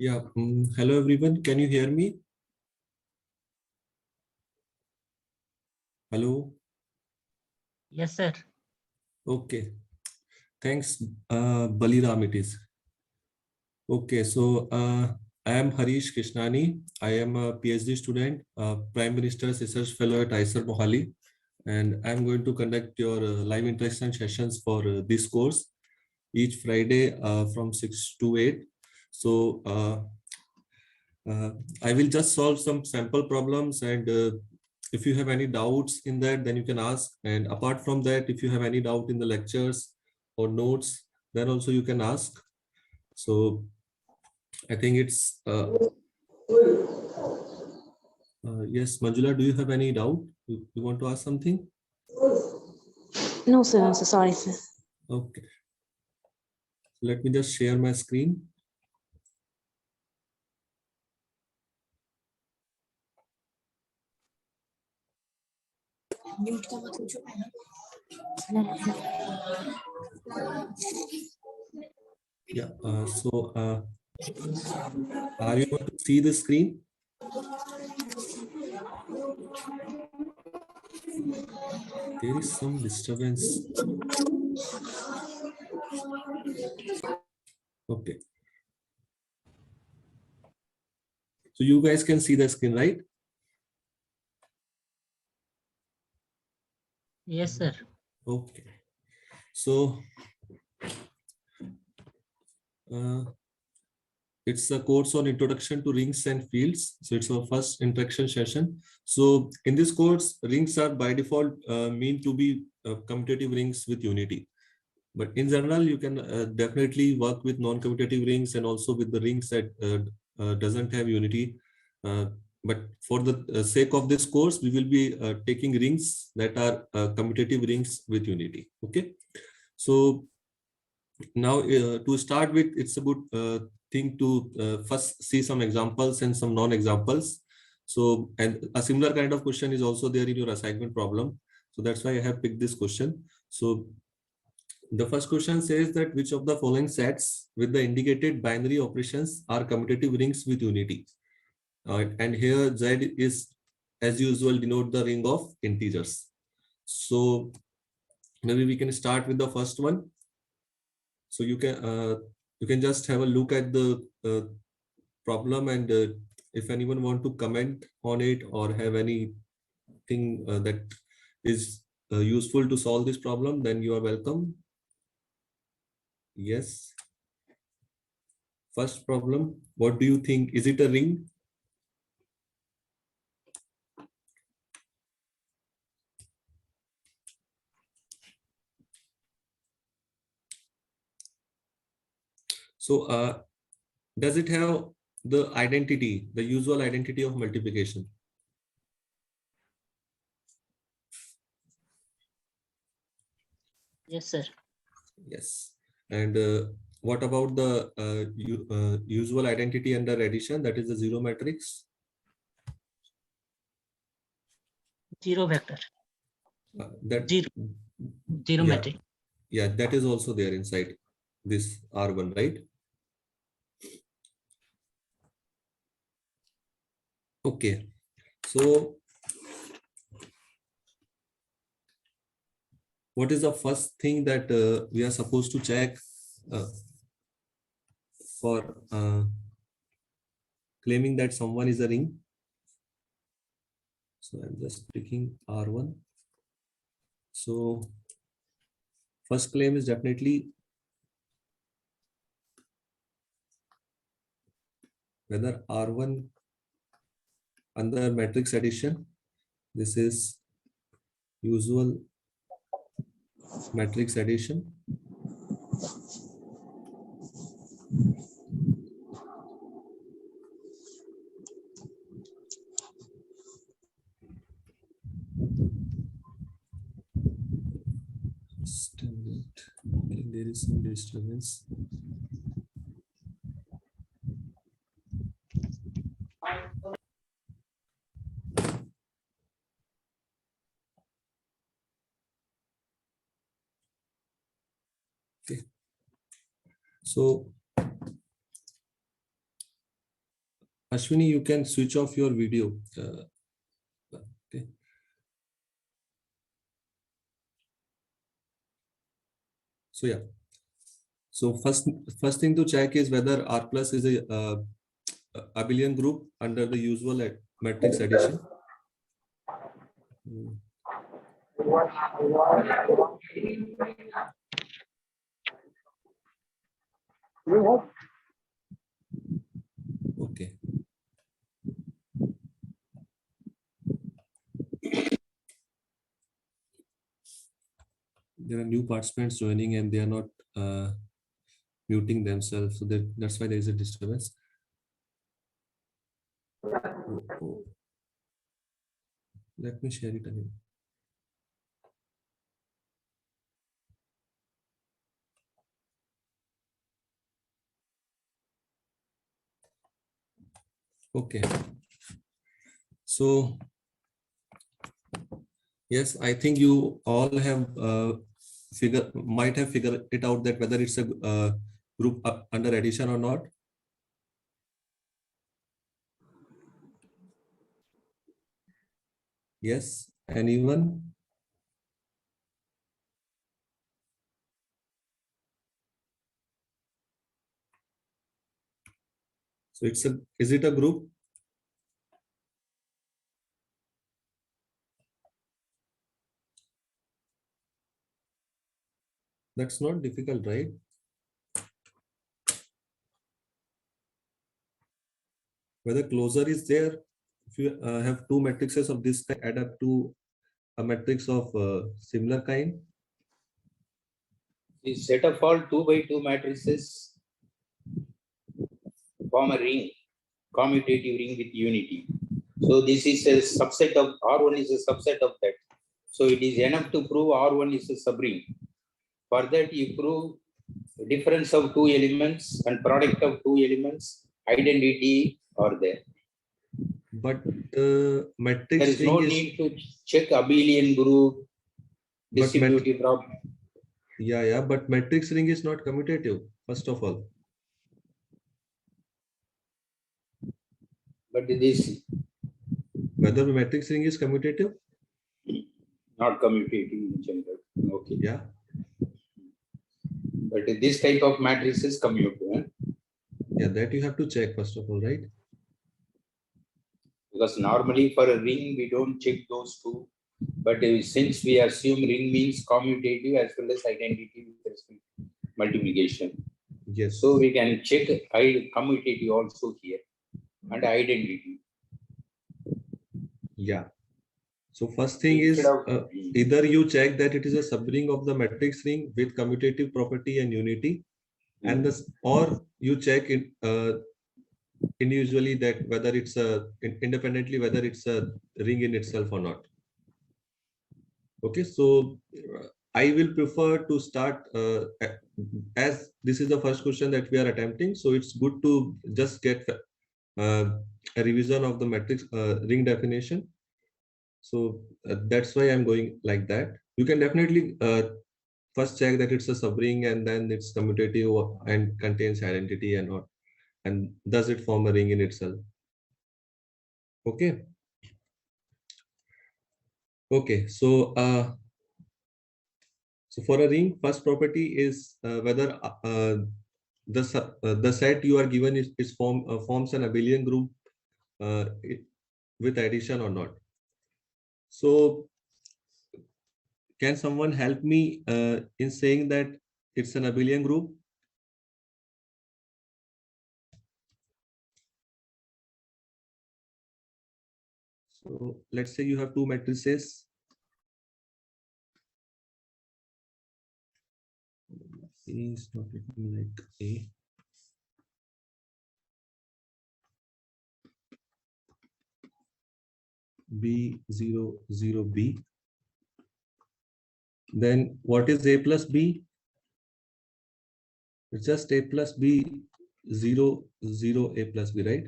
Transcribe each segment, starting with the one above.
Yeah. Hello, everyone. Can you hear me? Hello. Yes, sir. Okay. Thanks, Baliram. It is. Okay. So I am Harish Krishnani. I am a PhD student, Prime Minister's Research Fellow at IISER Mohali, and I'm going to conduct your live interaction sessions for this course each Friday from 6 to 8. So I will just solve some sample problems, and if you have any doubts in that, then you can ask. And apart from that, if you have any doubt in the lectures or notes, then also you can ask. So I think it's yes, Manjula, do you have any doubt? You want to ask something? No, sir. I'm so sorry, sir. Okay. Let me just share my screen. Yeah. Are you able to see the screen? There is some disturbance. Okay. So you guys can see the screen, right? Yes, sir. Okay. So it's a course on introduction to rings and fields. So it's our first interaction session. So in this course, rings are by default mean to be commutative rings with unity. But in general, you can definitely work with non-commutative rings and also with the rings that doesn't have unity. But for the sake of this course, we will be taking rings that are commutative rings with unity. Okay. So now to start with, it's a good thing to first see some examples and some non-examples. So, and a similar kind of question is also there in your assignment problem. So that's why I have picked this question. So the first question says that which of the following sets with the indicated binary operations are commutative rings with unity? And here Z is, as usual, denote the ring of integers. So maybe we can start with the first one. So you can just have a look at the problem, and if anyone want to comment on it or have anything that is useful to solve this problem, then you are welcome. Yes. First problem, what do you think? Is it a ring? So does it have the identity, the usual identity of multiplication? Yes, sir. Yes. And what about the usual identity under addition, that is the zero matrix? Zero vector. That Zero yeah, matrix. yeah, that is also there inside this R1, right? Okay. So what is the first thing that we are supposed to check uh, for claiming that someone is a ring? So I'm just picking R1. So first claim is definitely whether R1 under matrix addition, this is usual matrix addition. Just a minute. Okay, there is some disturbance. Okay. So Ashwini, you can switch off your video. Okay. So yeah. So first thing to check is whether R plus is a abelian group under the usual matrix addition. Okay. There are new participants joining and they are not muting themselves, so that's why there is a disturbance. Oh. Let me share it again. Okay. So yes, I think you all have might have figured it out that whether it's a group under addition or not. Yes, anyone? So is it a group? That's not difficult, right? Whether closure is there, if you have two matrices of this kind, add up to a matrix of similar kind. The set of all 2 by 2 matrices form a ring, commutative ring with unity. So this is a subset of R1 is a subset of that. So it is enough to prove R1 is a subring. For that you prove difference of 2 elements and product of 2 elements, identity are there. But matrix There is no need to check abelian group, distributive property. Yeah, but matrix ring is not commutative, first of all. But this Whether the matrix ring is commutative? not commutative in general. Okay. Yeah. But this type of matrix is commutative. Yeah, that you have to check first of all, right? Because normally for a ring, we don't check those two. But since we assume ring means commutative as well as identity with respect to multiplication. Yes. So we can check commutative also here and identity. Yeah. So first thing is either you check that it is a subring of the matrix ring with commutative property and unity, and or you check it individually that whether it's independently whether it's a ring in itself or not. Okay, so I will prefer to start as this is the first question that we are attempting, so it's good to just get a revision of the matrix ring definition. So that's why I'm going like that. You can definitely first check that it's a subring and then it's commutative and contains identity and not, and does it form a ring in itself? Okay. Okay, so for a ring, first property is whether the set you are given is forms an abelian group with addition or not. So can someone help me in saying that it's an abelian group? So let's say you have two matrices. A is not looking like A. B 0 0 B. Then what is A plus B? It's just A plus B 0 0 A plus B, right?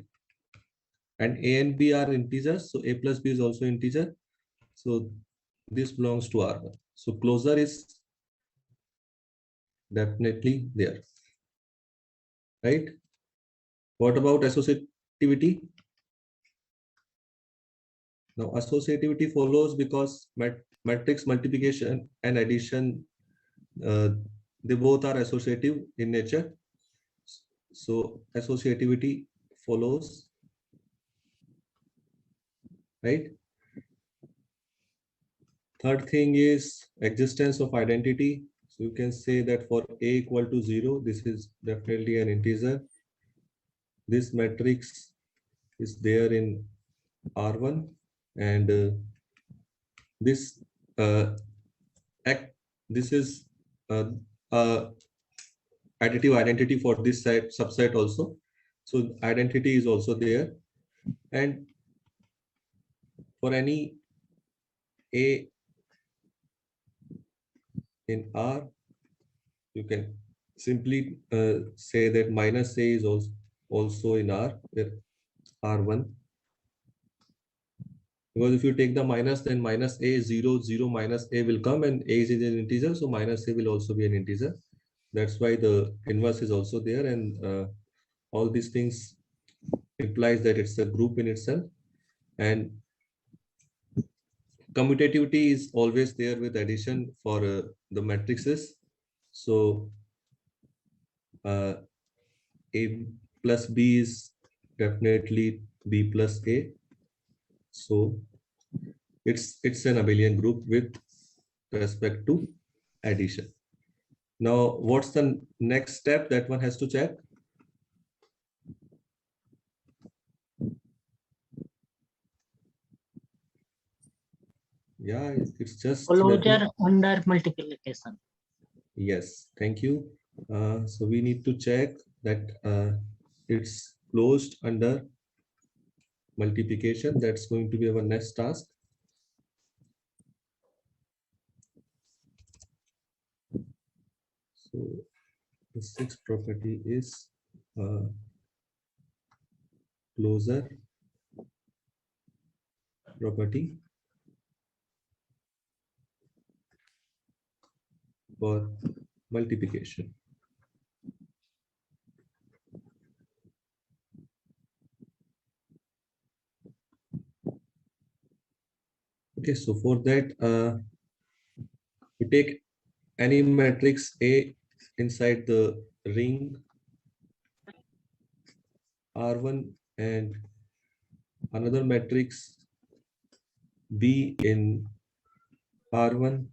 And A and B are integers, so A plus B is also integer. So this belongs to R1. So closure is definitely there, right? What about associativity? Now associativity follows because matrix multiplication and addition, they both are associative in nature. So associativity follows, right? Third thing is existence of identity. So you can say that for a equal to 0, this is definitely an integer. This matrix is there in R1, and this this is additive identity for this subset also. So identity is also there, and for any a in R, you can simply say that minus a is also in R, where R1. Because if you take the minus, then minus a is 0, 0 minus a will come, and a is an integer, so minus a will also be an integer. That's why the inverse is also there, and all these things implies that it's a group in itself. And commutativity is always there with addition for the matrices. So a plus b is definitely b plus a. So it's an abelian group with respect to addition. Now, what's the next step that one has to check? Yeah, it's just Closure under multiplication. Yes, thank you. So we need to check that it's closed under multiplication. That's going to be our next task. So the sixth property is closure property for multiplication. Okay, so for that, we take any matrix A inside the ring R1 and another matrix B in R1.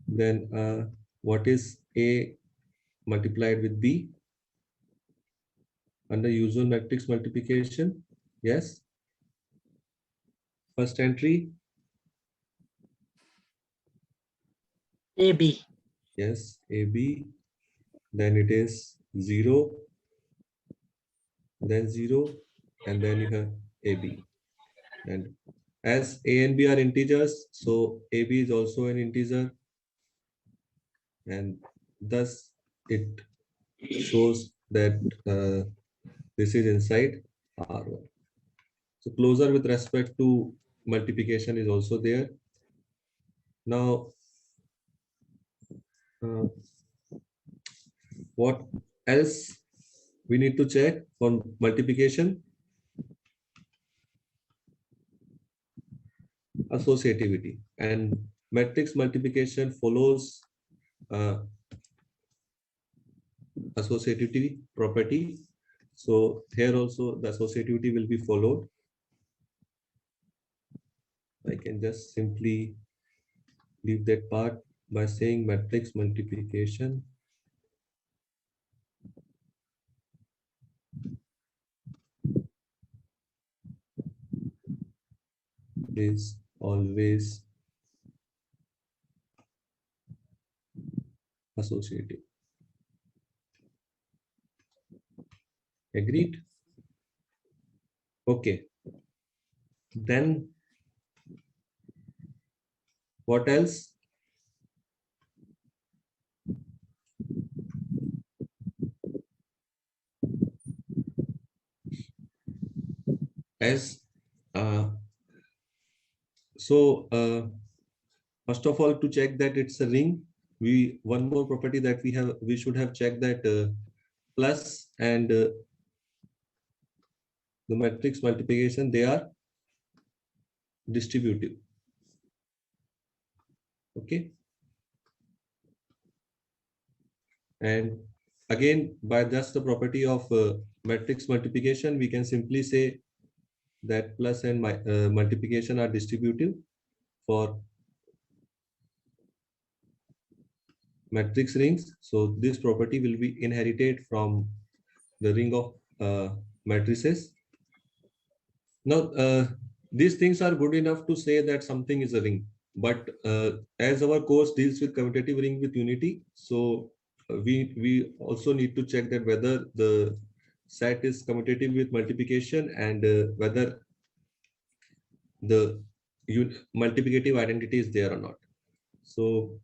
Then what is A multiplied with B under usual matrix multiplication? Yes. First entry. AB. Yes, AB. Then it is 0, then 0, and then you have AB. And as A and B are integers, so AB is also an integer, and thus it shows that this is inside R1. So closure with respect to multiplication is also there. Now, what else we need to check for multiplication? Associativity, and matrix multiplication follows associativity property. So here also the associativity will be followed. I can just simply leave that part by saying matrix multiplication is always associative. Agreed? Okay. Then what else? As first of all, to check that it's a ring, one more property that we should have checked that plus and the matrix multiplication, they are distributive. Okay. And again, by just the property of matrix multiplication, we can simply say that plus and multiplication are distributive for matrix rings. So this property will be inherited from the ring of matrices. Now, these things are good enough to say that something is a ring. But as our course deals with commutative ring with unity, so we also need to check that whether the set is commutative with multiplication and whether the multiplicative identity is there or not. So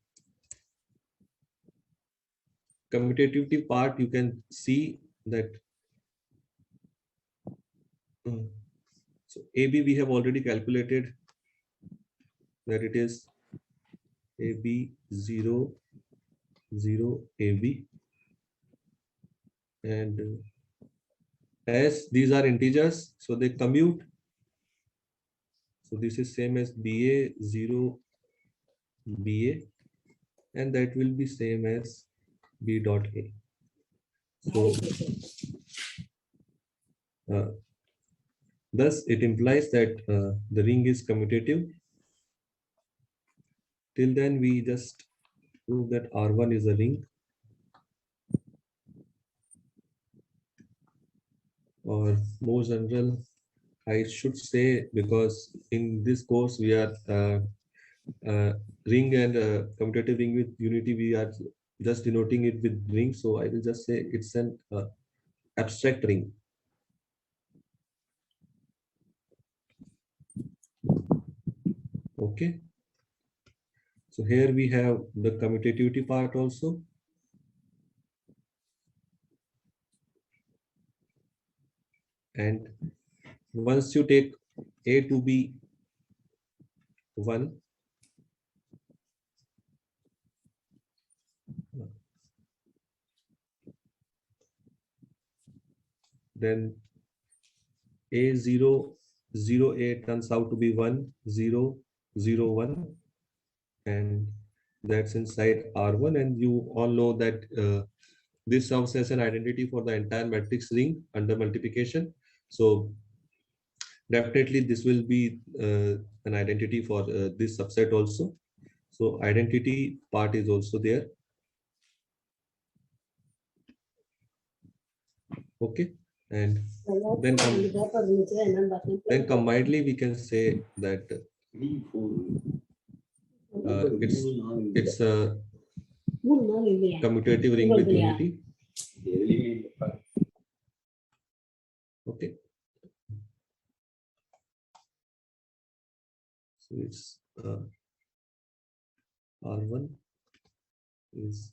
commutativity part, you can see that so AB we have already calculated that it is AB 0 0 AB, and as these are integers, so they commute. So this is same as BA 0 BA, and that will be same as B dot A. So thus it implies that the ring is commutative. Till then we just prove that R1 is a ring, or more general I should say, because in this course we are ring and commutative ring with unity, we are just denoting it with ring. So I will just say it's an abstract ring. Okay. So here we have the commutativity part also. And once you take A to be 1, then A0 0A turns out to be 1 0 0 1, and that's inside R1. And you all know that this serves as an identity for the entire matrix ring under multiplication. So definitely this will be an identity for this subset also. So identity part is also there. Okay. And then combinedly we can say that it's a commutative ring with unity. Okay. So it's R1 is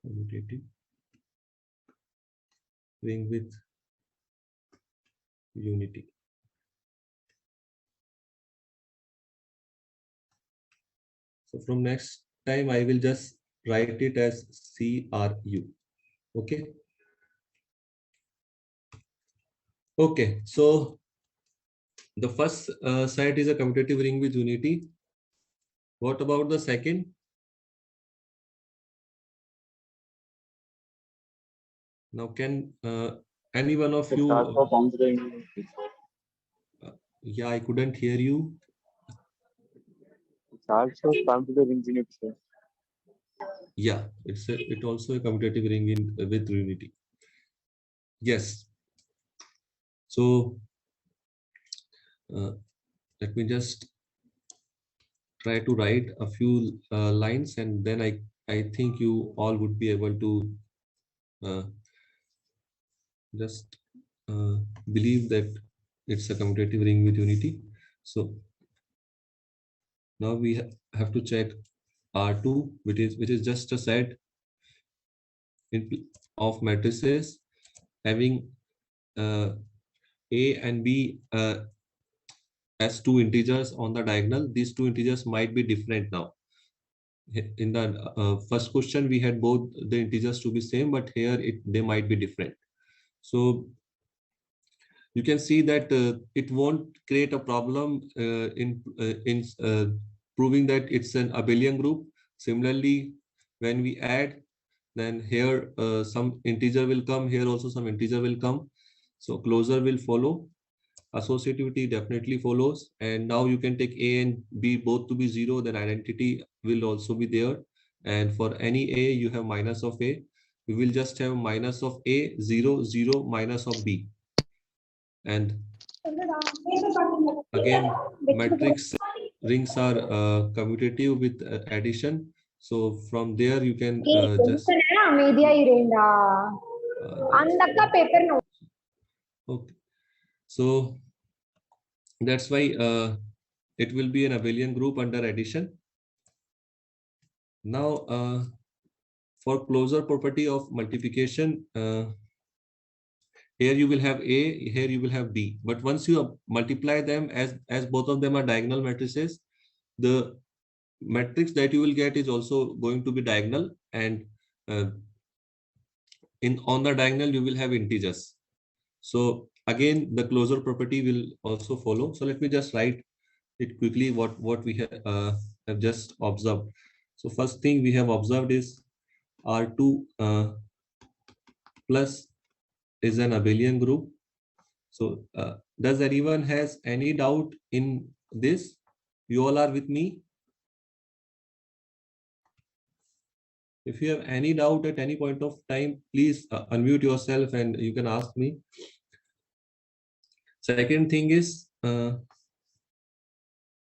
commutative ring with unity. So from next time, I will just write it as CRU. Okay. Okay. So the first set is a commutative ring with unity. What about the second? Now, can any one of you? Yeah, I couldn't hear you. It's also computer engineering, sir. Yeah, it also a commutative ring in with unity. Yes. So let me just try to write a few lines, and then I think you all would be able to just believe that it's a commutative ring with unity. So now we have to check R2, which is just a set of matrices having A and B as two integers on the diagonal. These two integers might be different now. in the first question we had both the integers to be same, but here they might be different. So you can see that it won't create a problem in proving that it's an abelian group. Similarly, when we add, then here some integer will come, here also some integer will come. So closure will follow. Associativity definitely follows. And now you can take A and B both to be 0, then identity will also be there. And for any A, you have minus of A. We will just have minus of A, 0, 0, minus of B. And again, matrix rings are commutative with addition. So from there you can just okay. So that's why it will be an abelian group under addition. Now for closure property of multiplication, here you will have A, here you will have B. But once you multiply them as both of them are diagonal matrices, the matrix that you will get is also going to be diagonal, and on the diagonal you will have integers. So again, the closure property will also follow. So let me just write it quickly what we have just observed. So first thing we have observed is R2 plus is an abelian group. So does anyone has any doubt in this? You all are with me? If you have any doubt at any point of time, please unmute yourself and you can ask me. Second thing is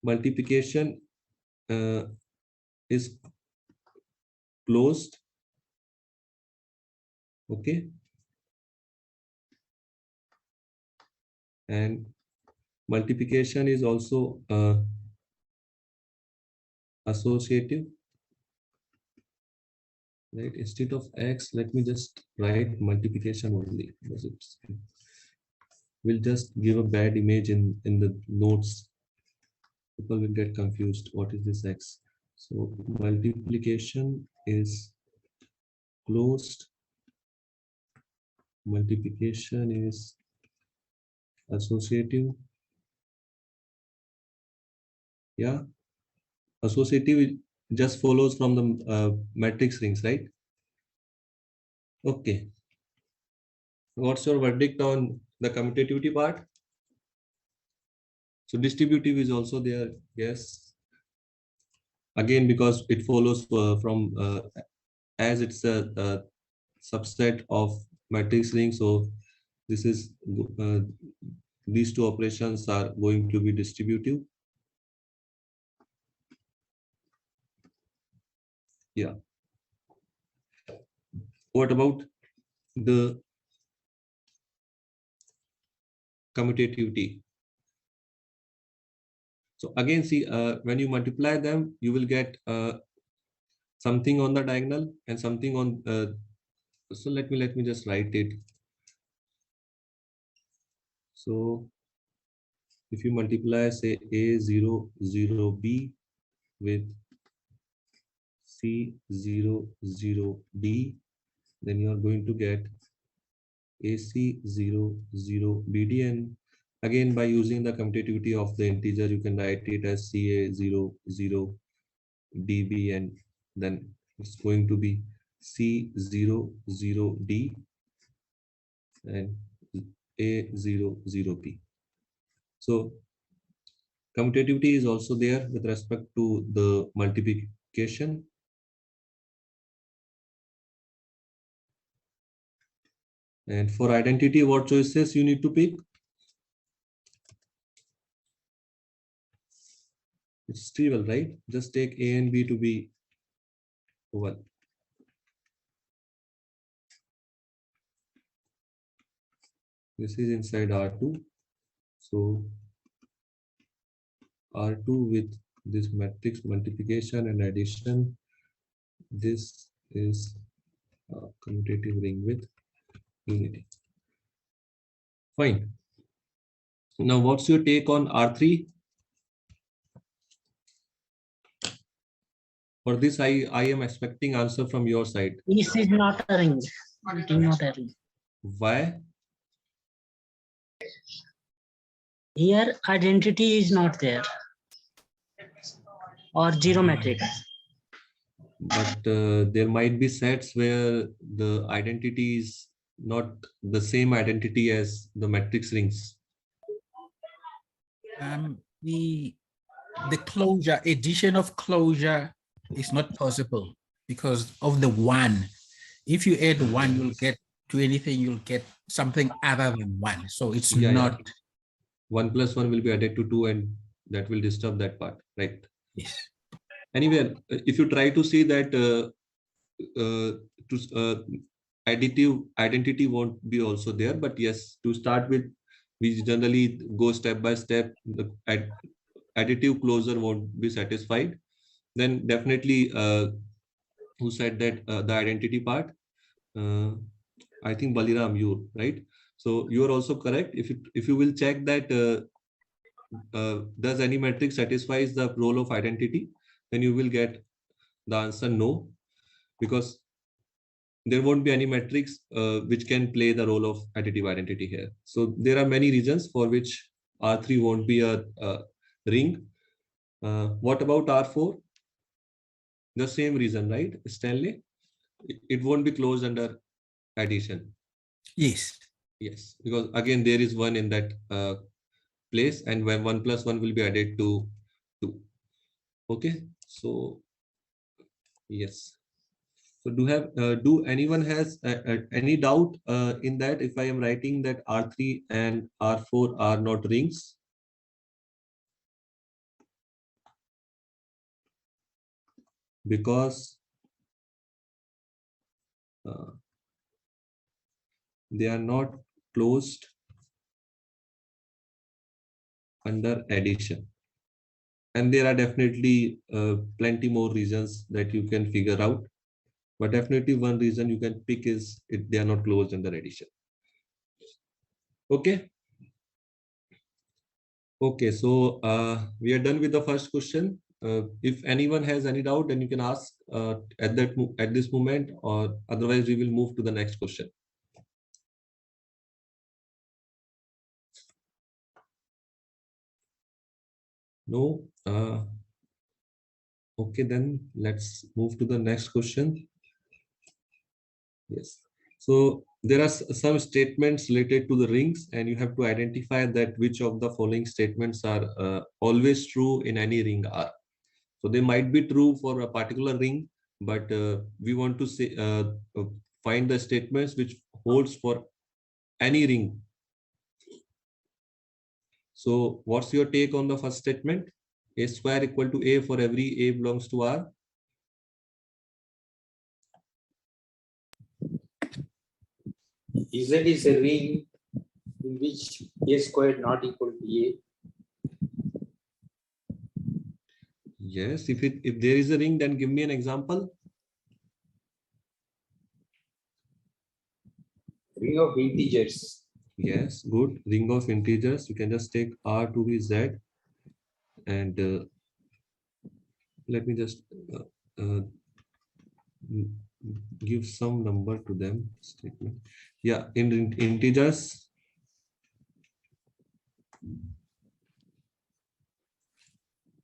multiplication is closed. Okay. And multiplication is also associative. Right, instead of X, let me just write multiplication only, because it will just give a bad image in the notes. People will get confused. What is this X? So multiplication is closed. Multiplication is associative. Yeah, associative just follows from the matrix rings, right? Okay. What's your verdict on the commutativity part? So distributive is also there. Yes. Again, because it follows from as it's a subset of matrix ring. So this is these two operations are going to be distributive. Yeah. What about the commutativity? So again, see, when you multiply them, you will get something on the diagonal and something on. So let me just write it. So if you multiply, say, A0, 0, B with C0, 0, D, then you are going to get AC0, 0, BD. And again, by using the commutativity of the integer, you can write it as CA0, 0, DB, and then it's going to be C0, 0, D and A0, 0, B. So commutativity is also there with respect to the multiplication. And for identity, what choices you need to pick? It's trivial, right? Just take A and B to be 1. This is inside R2. So R2 with this matrix multiplication and addition. This is a commutative ring with unity. Fine. Now, what's your take on R3? For this, I am expecting answer from your side. This is not a ring. It is not a ring. Why? Here identity is not there. Or zero matrix. But there might be sets where the identity is not the same identity as the matrix rings. The closure, addition of closure is not possible because of the one. If you add one, you'll get to anything, you'll get something other than one. So it's not. 1 + 1 will be added to 2 and that will disturb that part, right? Yes. Anyway, if you try to see that additive identity won't be also there, but yes, to start with, we generally go step by step. The additive closure won't be satisfied. Then definitely, who said that the identity part? I think Baliram, you, right? So you are also correct. If you will check that does any matrix satisfies the role of identity, then you will get the answer no, because there won't be any matrix which can play the role of additive identity here. So there are many reasons for which R3 won't be a ring. What about R4? The same reason, right, Stanley? It won't be closed under addition. Yes. Yes, because again, there is one in that place, and when 1 + 1 will be added to 2. Okay, so yes. So do anyone has any doubt in that if I am writing that R3 and R4 are not rings? Because they are not closed under addition. And there are definitely plenty more reasons that you can figure out. But definitely one reason you can pick is they are not closed under addition. Okay. Okay, so we are done with the first question. If anyone has any doubt, then you can ask at this moment, or otherwise we will move to the next question. No. Okay, then let's move to the next question. Yes. So there are some statements related to the rings, and you have to identify that which of the following statements are always true in any ring R. So they might be true for a particular ring, but we want to say find the statements which holds for any ring. So what's your take on the first statement? A square equal to A for every A belongs to R. Z is a ring in which A squared not equal to A. Yes, if there is a ring, then give me an example. Ring of integers. Yes, good. Ring of integers. You can just take R to be Z, and let me just give some number to them. Statement. Yeah, in integers.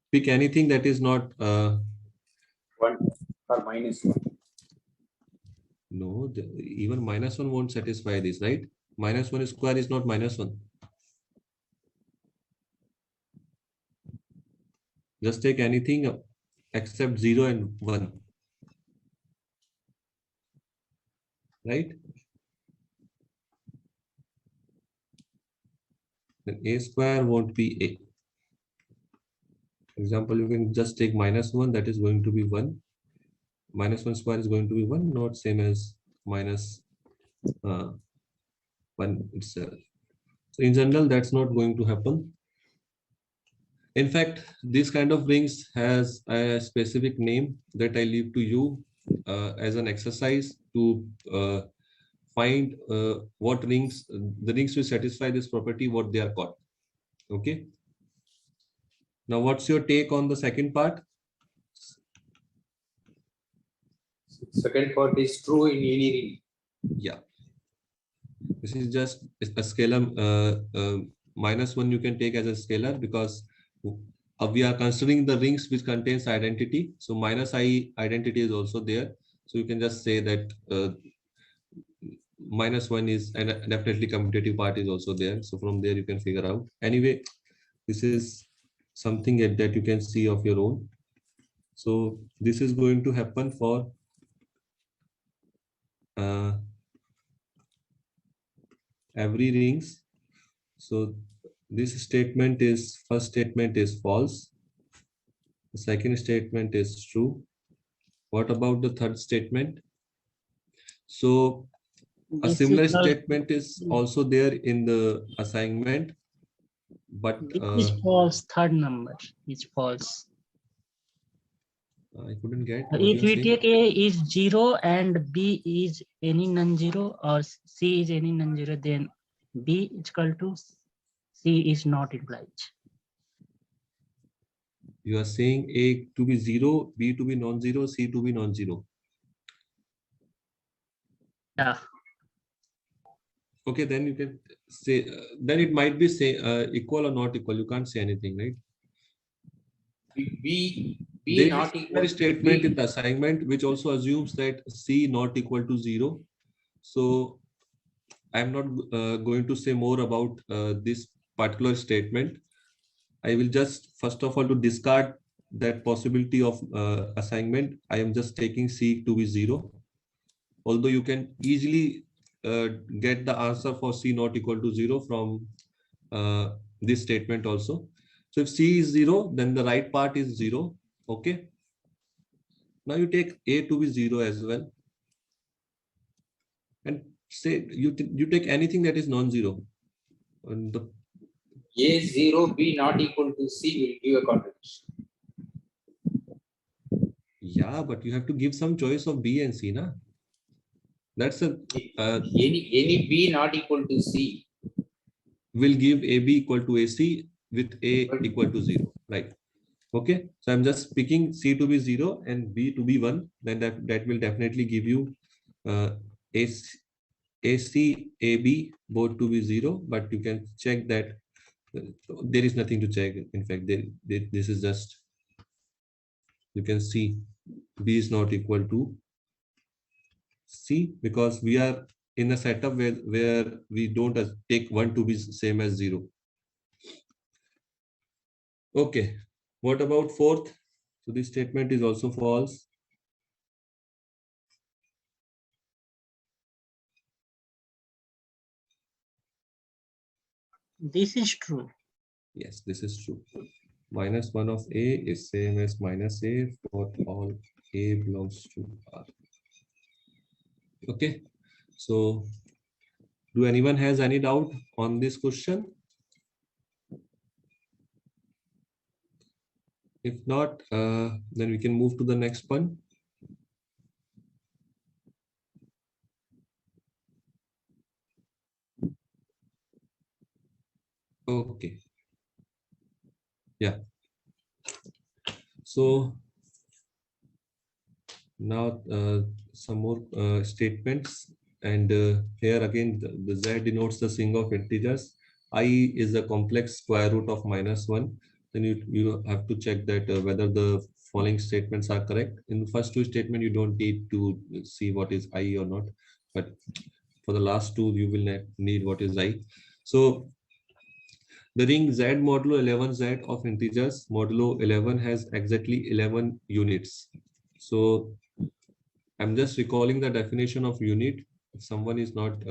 Pick anything that is not 1 or -1. no, even -1 won't satisfy this, right? -1 square is not -1. Just take anything except 0 and 1, right? Then A square won't be A. For example, you can just take -1, that is going to be 1. -1 square is going to be 1, not same as minus 1 itself. So in general, that's not going to happen. In fact, this kind of rings has a specific name that I leave to you as an exercise to find what rings, the rings which satisfy this property, what they are called. Okay. Now, what's your take on the second part? Second part is true in any ring. Yeah. This is just a scalar. -1 you can take as a scalar because we are considering the rings which contains identity. So -I identity is also there. So you can just say that -1 is, and definitely commutative part is also there. So from there you can figure out. Anyway, this is something that you can see of your own. So this is going to happen for every rings. So this statement is, first statement is false. The second statement is true. What about the third statement? So a This similar is also, statement is also there in the assignment, but this is false. Third number is false. I couldn't get what If you're we saying. take A is 0 and B is any non-zero or C is any non-zero, then B is equal to C is not implied. You are saying A to be 0, B to be non-zero, C to be non-zero. Yeah. Okay, then you can say, then it might be say equal or not equal. You can't say anything, right? B There not is equal a to statement in B. the assignment which also assumes that C not equal to 0. So I'm not going to say more about this particular statement. I will just first of all to discard that possibility of assignment. I am just taking C to be 0. Although you can easily get the answer for C not equal to 0 from this statement also. So if C is 0, then the right part is 0. Okay. Now you take A to be 0 as well. And say you take anything that is non-zero. And the A 0, B not equal to C will give a contradiction. yeah, but you have to give some choice of B and C, na? That's a Any B not equal to C. will give AB equal to AC with A But equal to 0, right? Okay, so I'm just picking C to be 0 and B to be 1. Then that will definitely give you AC, AB both to be 0. But you can check that there is nothing to check. In fact, this is just, you can see B is not equal to C because we are in a setup where we don't take 1 to be same as 0. Okay, what about fourth? So this statement is also false. This is true. Yes, this is true. -1 of A is same as -A for all A belongs to R. Okay, so do anyone has any doubt on this question? If not, then we can move to the next one. Okay. Yeah. So now some more statements, and here again the Z denotes the string of integers. I is a complex square root of -1. Then you have to check that whether the following statements are correct. In the first two statements, you don't need to see what is I or not, but for the last two, you will need what is I. So the ring Z modulo 11Z of integers modulo 11 has exactly 11 units. So I'm just recalling the definition of unit. If someone is not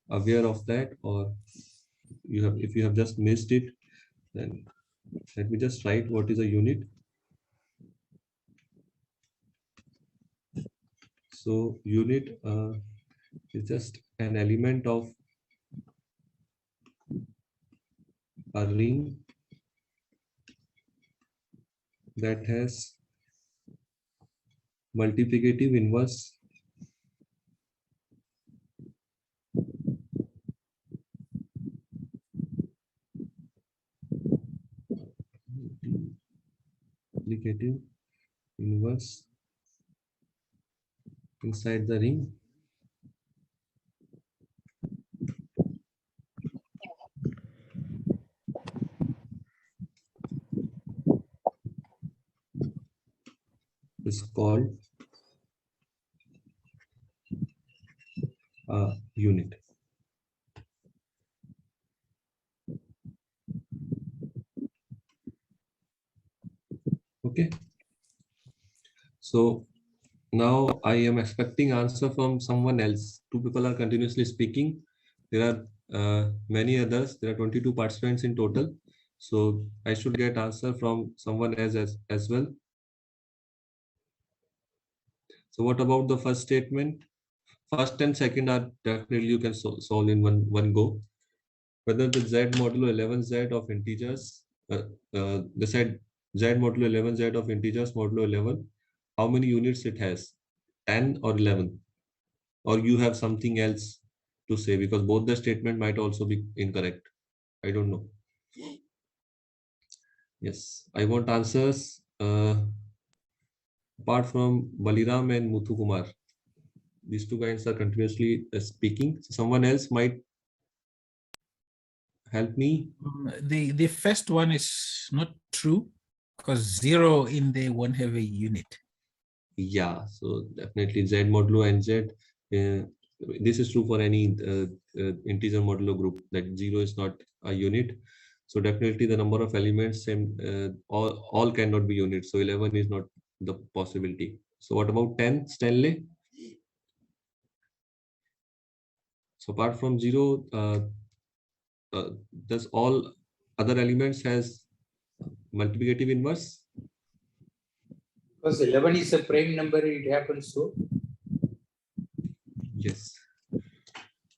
aware of that, or if you have just missed it, then let me just write what is a unit. So unit is just an element of a ring that has multiplicative inverse multiplicative inverse inside the ring. Is called a unit. Okay. So now I am expecting answer from someone else. Two people are continuously speaking. There are many others. There are 22 participants in total. So I should get answer from someone else as well. So what about the first statement? First and second are definitely you can solve in one go. Whether the z modulo 11z of integers, the z modulo 11z of integers modulo 11, how many units it has? 10 or 11? Or you have something else to say, because both the statement might also be incorrect. I don't know. Yes, I want answers apart from Baliram and Muthu Kumar. These two guys are continuously speaking. Someone else might help me. The first one is not true because 0 in there won't have a unit. Yeah, so definitely Z modulo and Z. This is true for any integer modulo group, that 0 is not a unit. So definitely the number of elements and all cannot be units. So 11 is not the possibility. So what about 10, Stanley? So apart from 0, does all other elements has multiplicative inverse? Because 11 is a prime number, it happens so. Yes.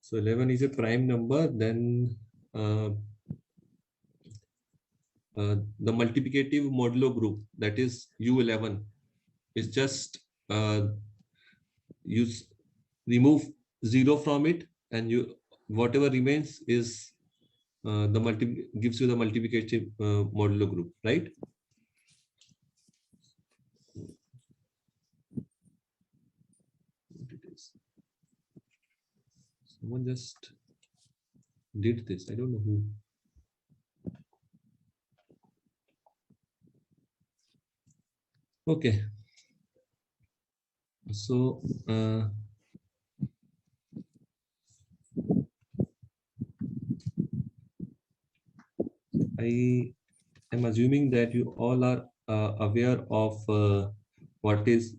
So 11 is a prime number, then the multiplicative modulo group, that is U11, is just you remove 0 from it, and you whatever remains is gives you the multiplicative modulo group, right? What it is? Someone just did this. I don't know who. Okay. So I am assuming that you all are aware of what is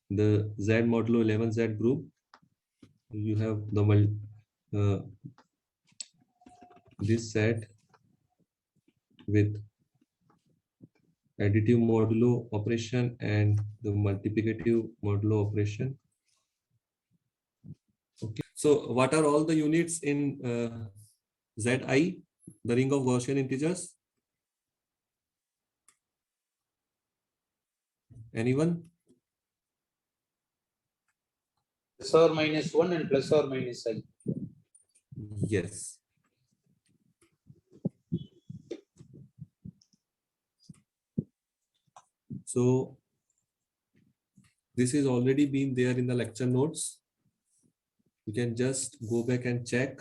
the Z modulo 11Z group. You have the this set with additive modulo operation and the multiplicative modulo operation. Okay. So what are all the units in Zi, the ring of Gaussian integers? Anyone? Plus or minus 1 and plus or minus I. Yes. So this is already been there in the lecture notes. You can just go back and check.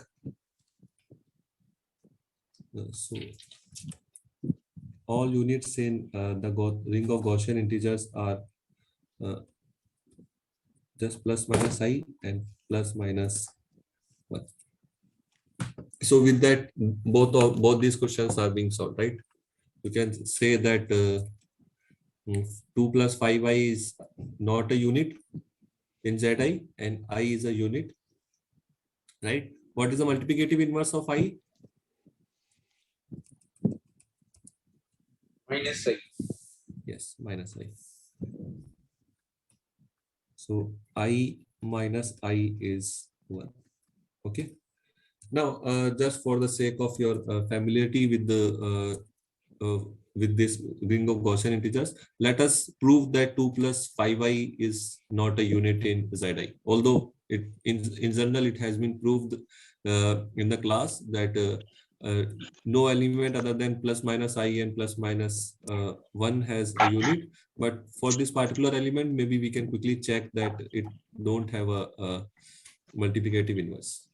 So all units in the ring of Gaussian integers are just plus minus I and plus minus 1. So with that, both these questions are being solved, right? You can say that 2 plus 5i is not a unit in Zi, and I is a unit, right? What is the multiplicative inverse of I? Minus I. Yes, minus I. So I minus I is 1. Okay. Now, just for the sake of your familiarity with the with this ring of Gaussian integers, let us prove that 2 plus 5i is not a unit in Zi. Although it in general it has been proved in the class that no element other than plus minus I and plus minus 1 has a unit. But for this particular element, maybe we can quickly check that it don't have a multiplicative inverse.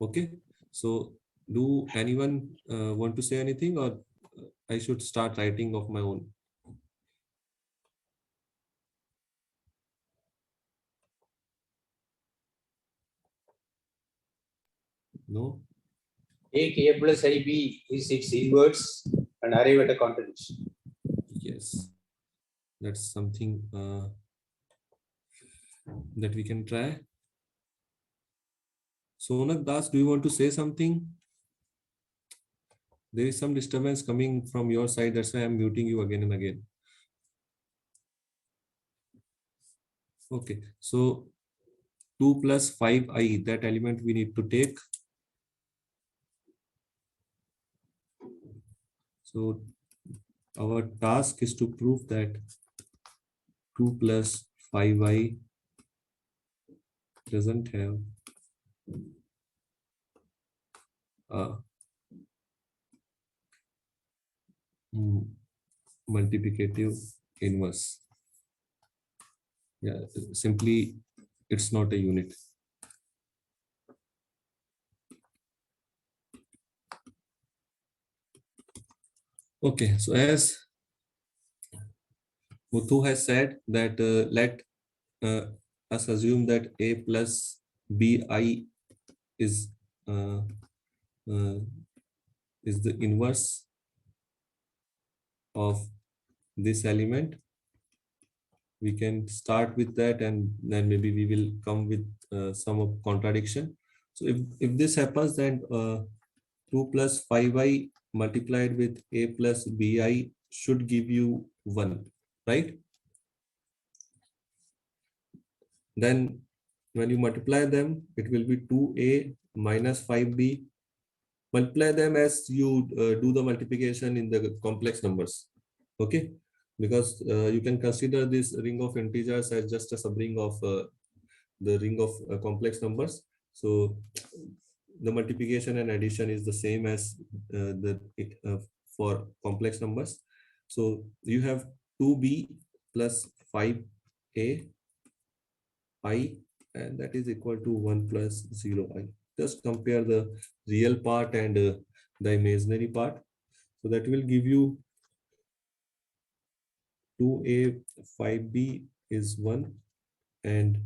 Okay, so do anyone want to say anything, or I should start writing of my own? No? Take A plus IB is its inverse and arrive at a contradiction. Yes, that's something that we can try. Sonak Das, do you want to say something? There is some disturbance coming from your side. That's why I'm muting you again and again. Okay, so 2 plus 5i, that element we need to take. So our task is to prove that 2 plus 5i doesn't have a multiplicative inverse. Yeah, simply it's not a unit. Okay, so as Muthu has said that let us assume that a plus bi is uh, uh, is the inverse of this element. We can start with that, and then maybe we will come with some of contradiction. So if this happens, then 2 plus 5i multiplied with a plus bi should give you 1, right? Then when you multiply them, it will be 2a minus 5b. Multiply them as you do the multiplication in the complex numbers. Okay, because you can consider this ring of integers as just a subring of the ring of complex numbers. So the multiplication and addition is the same as for complex numbers. So you have 2b plus 5a I, and that is equal to 1 plus 0i. Just compare the real part and the imaginary part. So that will give you 2a 5b is 1 and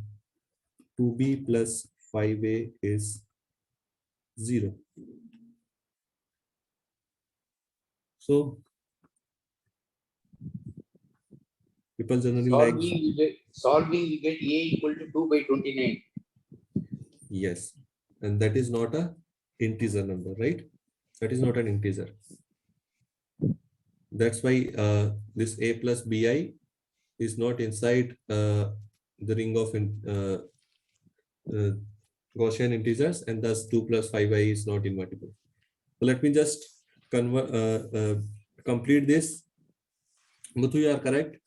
2b plus 5a is 0. So people generally like, Solving, you get A equal to 2 by 29. yes, and that is not a integer number, right? That is not an integer. That's why this a plus bi is not inside the ring of Gaussian integers, and thus 2 plus 5i is not invertible. So let me just complete this. Muthu, you are correct.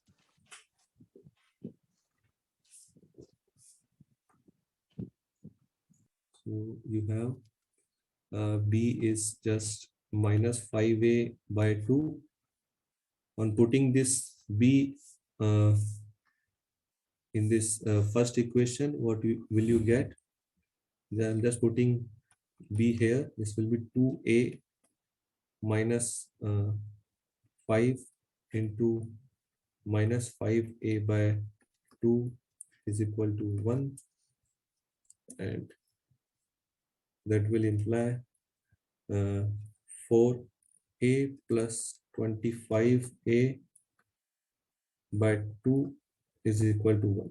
So you have b is just minus 5a by 2. On putting this b in this first equation, what will you get? Then I'm just putting b here. This will be 2a minus 5 into minus 5a by 2 is equal to 1, and that will imply 4a plus 25a by 2 is equal to 1,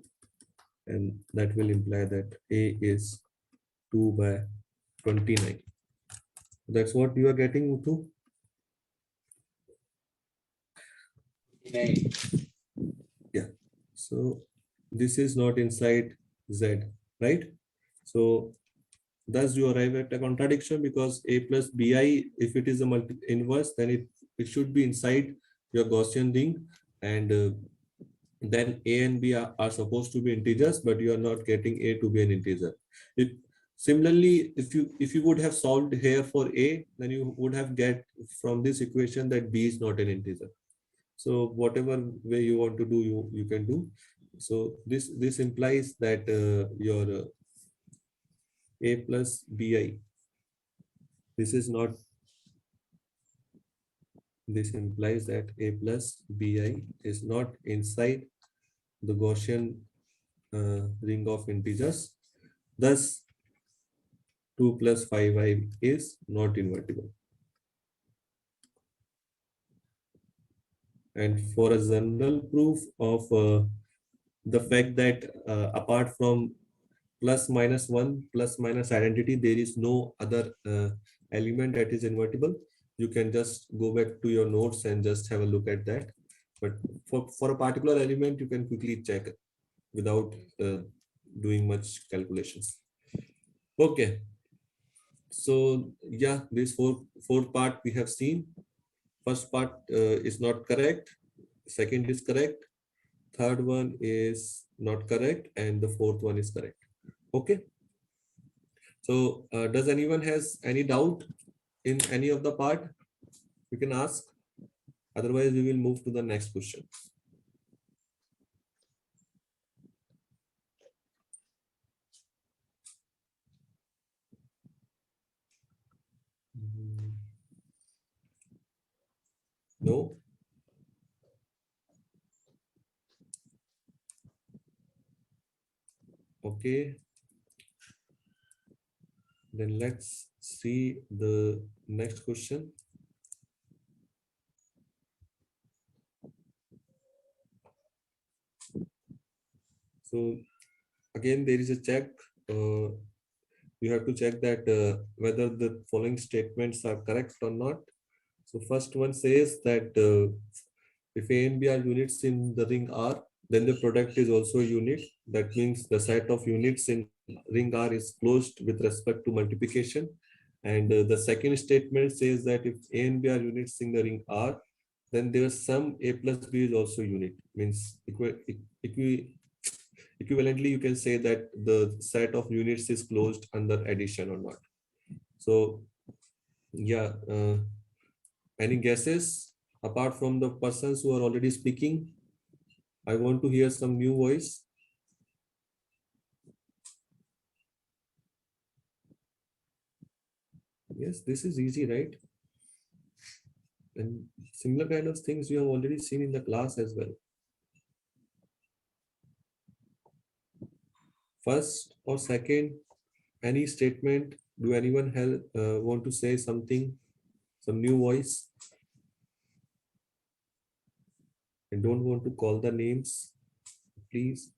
and that will imply that a is 2 by 29. That's what you are getting, Muthu? 29. Yeah. So this is not inside Z, right? So thus you arrive at a contradiction, because a plus bi, if it is a multi inverse, then it should be inside your Gaussian ring, and then a and b are supposed to be integers, but you are not getting a to be an integer. Similarly, if you would have solved here for A, then you would have get from this equation that B is not an integer. So whatever way you want to do, you can do. So this implies that your A plus BI, this is not, this implies that A plus BI is not inside the Gaussian ring of integers. Thus, 2 plus 5i is not invertible. And for a general proof of the fact that apart from plus minus 1 plus minus identity, there is no other element that is invertible, you can just go back to your notes and just have a look at that. But for a particular element, you can quickly check without doing much calculations. Okay. So yeah, this fourth part we have seen. First part is not correct. Second is correct. Third one is not correct. And the fourth one is correct. Okay. So does anyone has any doubt in any of the part? You can ask. Otherwise, we will move to the next question. No? Okay. Then let's see the next question. So again, there is a check. You have to check that whether the following statements are correct or not. So first one says that if A and B are units in the ring R, then the product is also a unit. That means the set of units in ring R is closed with respect to multiplication. And the second statement says that if A and B are units in the ring R, then their sum A plus B is also unit. Means equivalently, you can say that the set of units is closed under addition or not. So yeah, any guesses apart from the persons who are already speaking? I want to hear some new voice. Yes, this is easy, right? And similar kind of things you have already seen in the class as well. First or second, any statement? Do anyone want to say something? Some new voice? I don't want to call the names, please.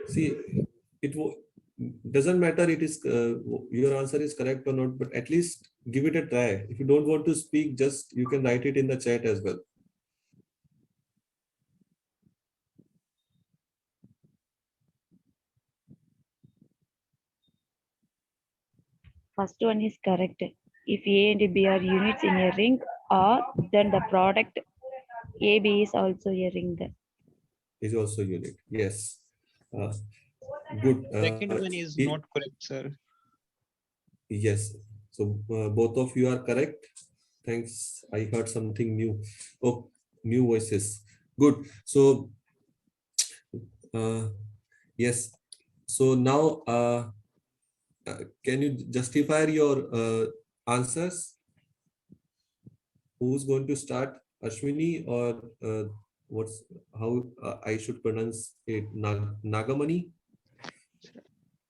See, it doesn't matter it is your answer is correct or not, but at least give it a try. If you don't want to speak, just you can write it in the chat as well. First one is correct. If A and B are units in a ring R, then the product AB is also a ring. Is also unit. Yes. Good. Second one is not correct, sir. Yes. So both of you are correct. Thanks. I heard something new. Oh, new voices. Good. So yes. So now can you justify your answers? Who's going to start? Ashwini or what's how I should pronounce it? Nagamani?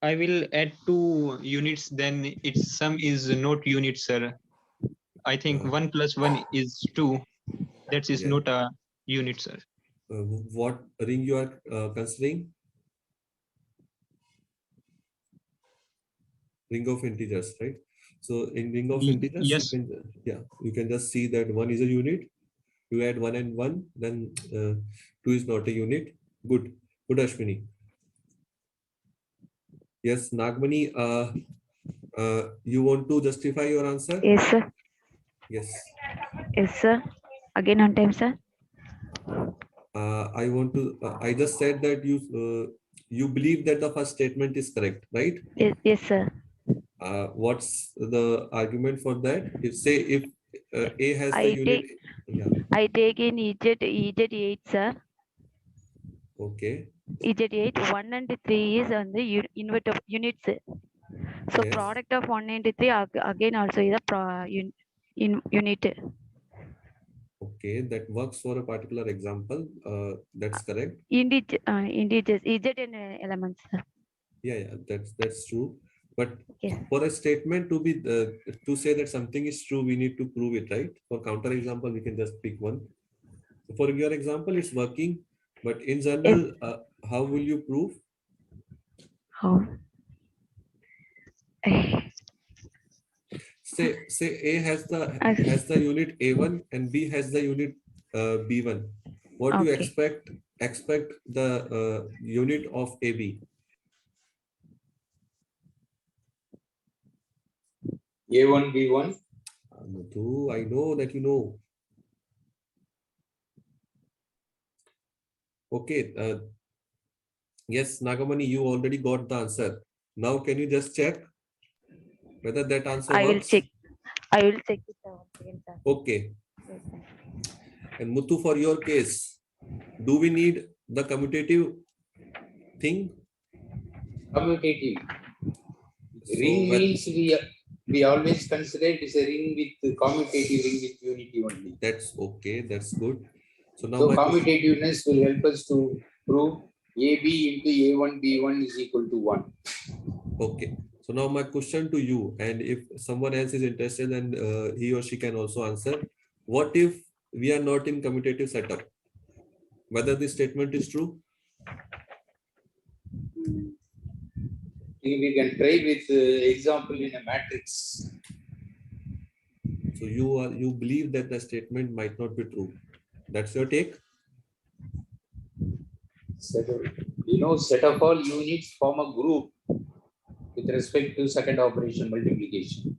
I will add 2 units, then its sum is not unit, sir. I think 1 plus 1 is 2. That is Yeah. not a unit, sir. What ring you are considering? Ring of integers, right? So in ring of integers, Yes. you can just see that 1 is a unit. You add 1 and 1, then 2 is not a unit. Good, Ashwini. Yes, Nagmani, you want to justify your answer? Yes, sir. Yes. Yes, sir. Again on time, sir. I want to. I just said that you believe that the first statement is correct, right? Yes, sir. What's the argument for that? If A has the I unit, take yeah, I take in EZ8, sir. okay, EZ8 1 and 3 is on the unit of units. So yes, product of 193 again also is a unit. okay, that works for a particular example. That's correct. Integers, EZN elements. Sir. Yeah, that's true. But Yes. for a statement to say that something is true, we need to prove it, right? For counter example, we can just pick one. For your example, it's working, but in general, how will you prove? How? Say A has As- the unit A1 and B has the unit B1. What do you Okay. expect the unit of AB? A1, B1. Madhu, I know that you know. Okay. Yes, Nagamani, you already got the answer. Now, can you just check whether that answer I will works? check. I will check it once again, sir. Okay. Yes, sir. And Muthu, for your case, do we need the commutative thing? Commutative. So, Ring means we always consider it is a ring with commutative ring with unity only. that's okay. That's good. So now So my question. commutativeness will help us to prove AB into A1 B1 is equal to 1. Okay. So now my question to you, and if someone else is interested, then he or she can also answer. What if we are not in commutative setup? Whether this statement is true? We can try with example in a matrix. So you believe that the statement might not be true. That's your take? Set of all units form a group with respect to second operation multiplication.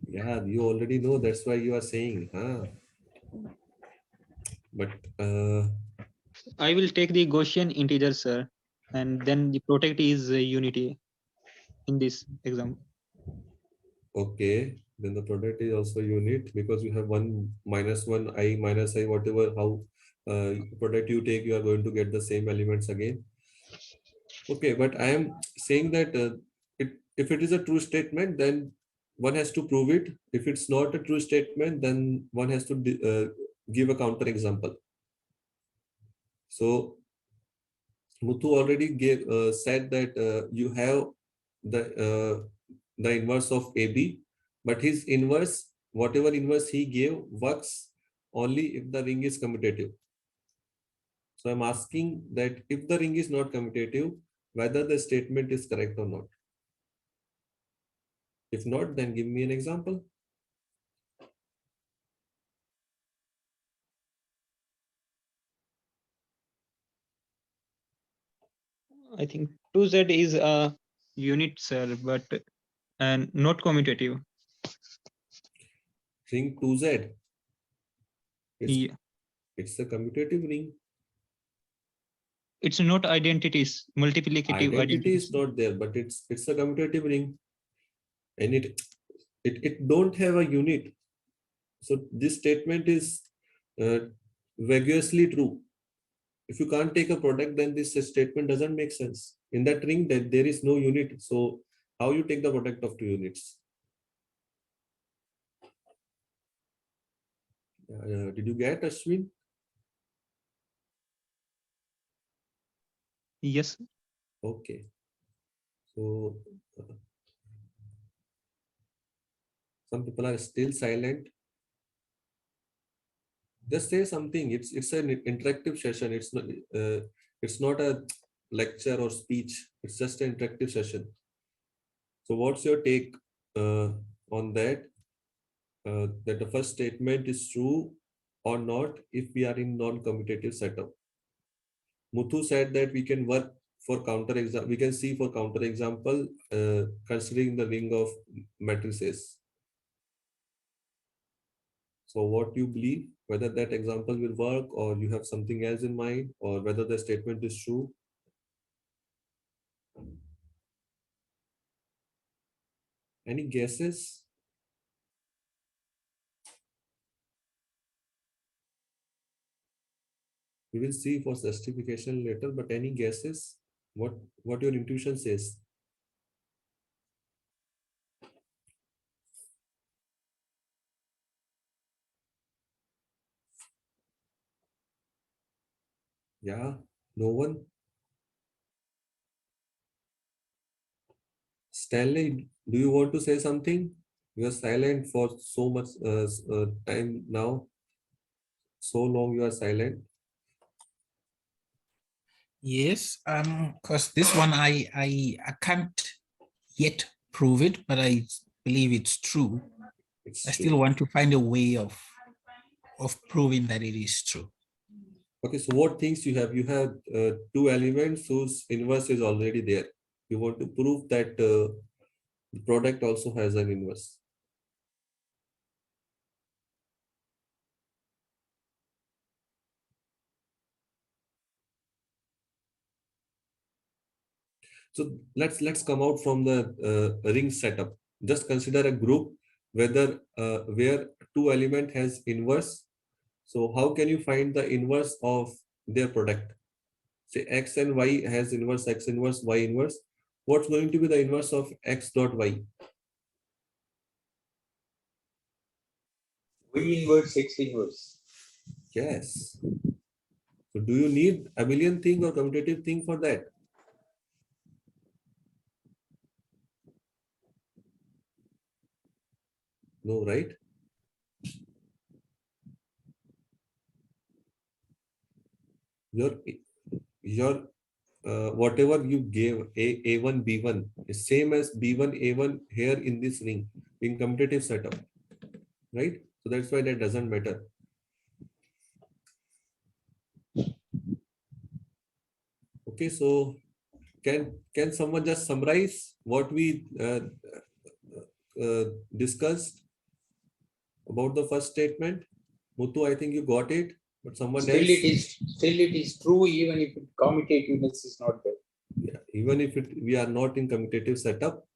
Yeah, you already know. That's why you are saying, huh? But I will take the Gaussian integer, sir, and then the product is unity in this example. okay, then the product is also unit because you have 1 minus 1 I minus I, whatever how product you take, you are going to get the same elements again. Okay, but I am saying that if it is a true statement, then one has to prove it. If it's not a true statement, then one has to give a counter example. So Muthu already said that you have the inverse of AB, but his inverse, whatever inverse he gave, works only if the ring is commutative. So I'm asking that if the ring is not commutative, whether the statement is correct or not. If not, then give me an example. I think 2z is a unit, sir, but and not commutative. Ring 2Z, Yeah. it's a commutative ring. It's not identities, multiplicative Identity identities. is not there, but it's a commutative ring, and it don't have a unit. So this statement is uh, vaguely true. If you can't take a product, then this statement doesn't make sense. In that ring, that there is no unit. So how you take the product of two units? Did you get, Ashwin? Yes. Okay. So some people are still silent. Just say something. It's an interactive session. It's not a lecture or speech. It's just an interactive session. So what's your take on that? That the first statement is true or not if we are in non-commutative setup. Muthu said that we can work for counter example. We can see for counter example considering the ring of matrices. So what you believe, whether that example will work or you have something else in mind, or whether the statement is true? Any guesses? We will see for justification later, but any guesses? What your intuition says? Yeah, no one. Stanley, do you want to say something? You are silent for so much time now. So long you are silent. Yes, because this one I can't yet prove it, but I believe it's true. It's I true. still want to find a way of proving that it is true. Okay, so what things you have? You have two elements whose inverse is already there. You want to prove that the product also has an inverse. So let's come out from the ring setup. Just consider a group whether where two element has inverse. So how can you find the inverse of their product? Say x and y has inverse x inverse y inverse. What's going to be the inverse of x dot y? Y inverse, X inverse. Yes. So do you need abelian thing or commutative thing for that? No, right? Your whatever you gave a1 b1 is same as b1 a1 here in this ring in commutative setup, right? So that's why that doesn't matter. Okay, so can someone just summarize what we discussed about the first statement? Muthu, I think you got it, but someone Still else. it is true even if commutativeness is not there. Yeah, even if we are not in commutative setup,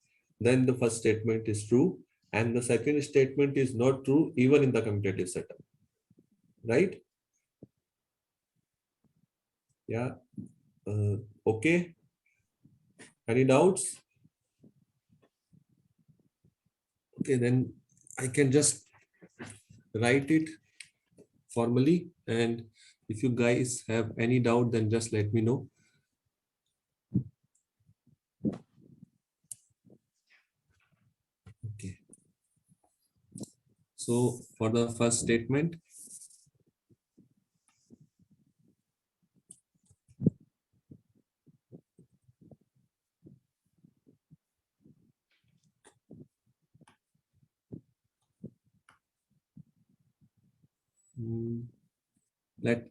then the first statement is true, and the second statement is not true even in the commutative setup, right? Yeah. Okay. Any doubts? Okay, then I can just write it formally, and if you guys have any doubt, then just let me know. Okay. So for the first statement, let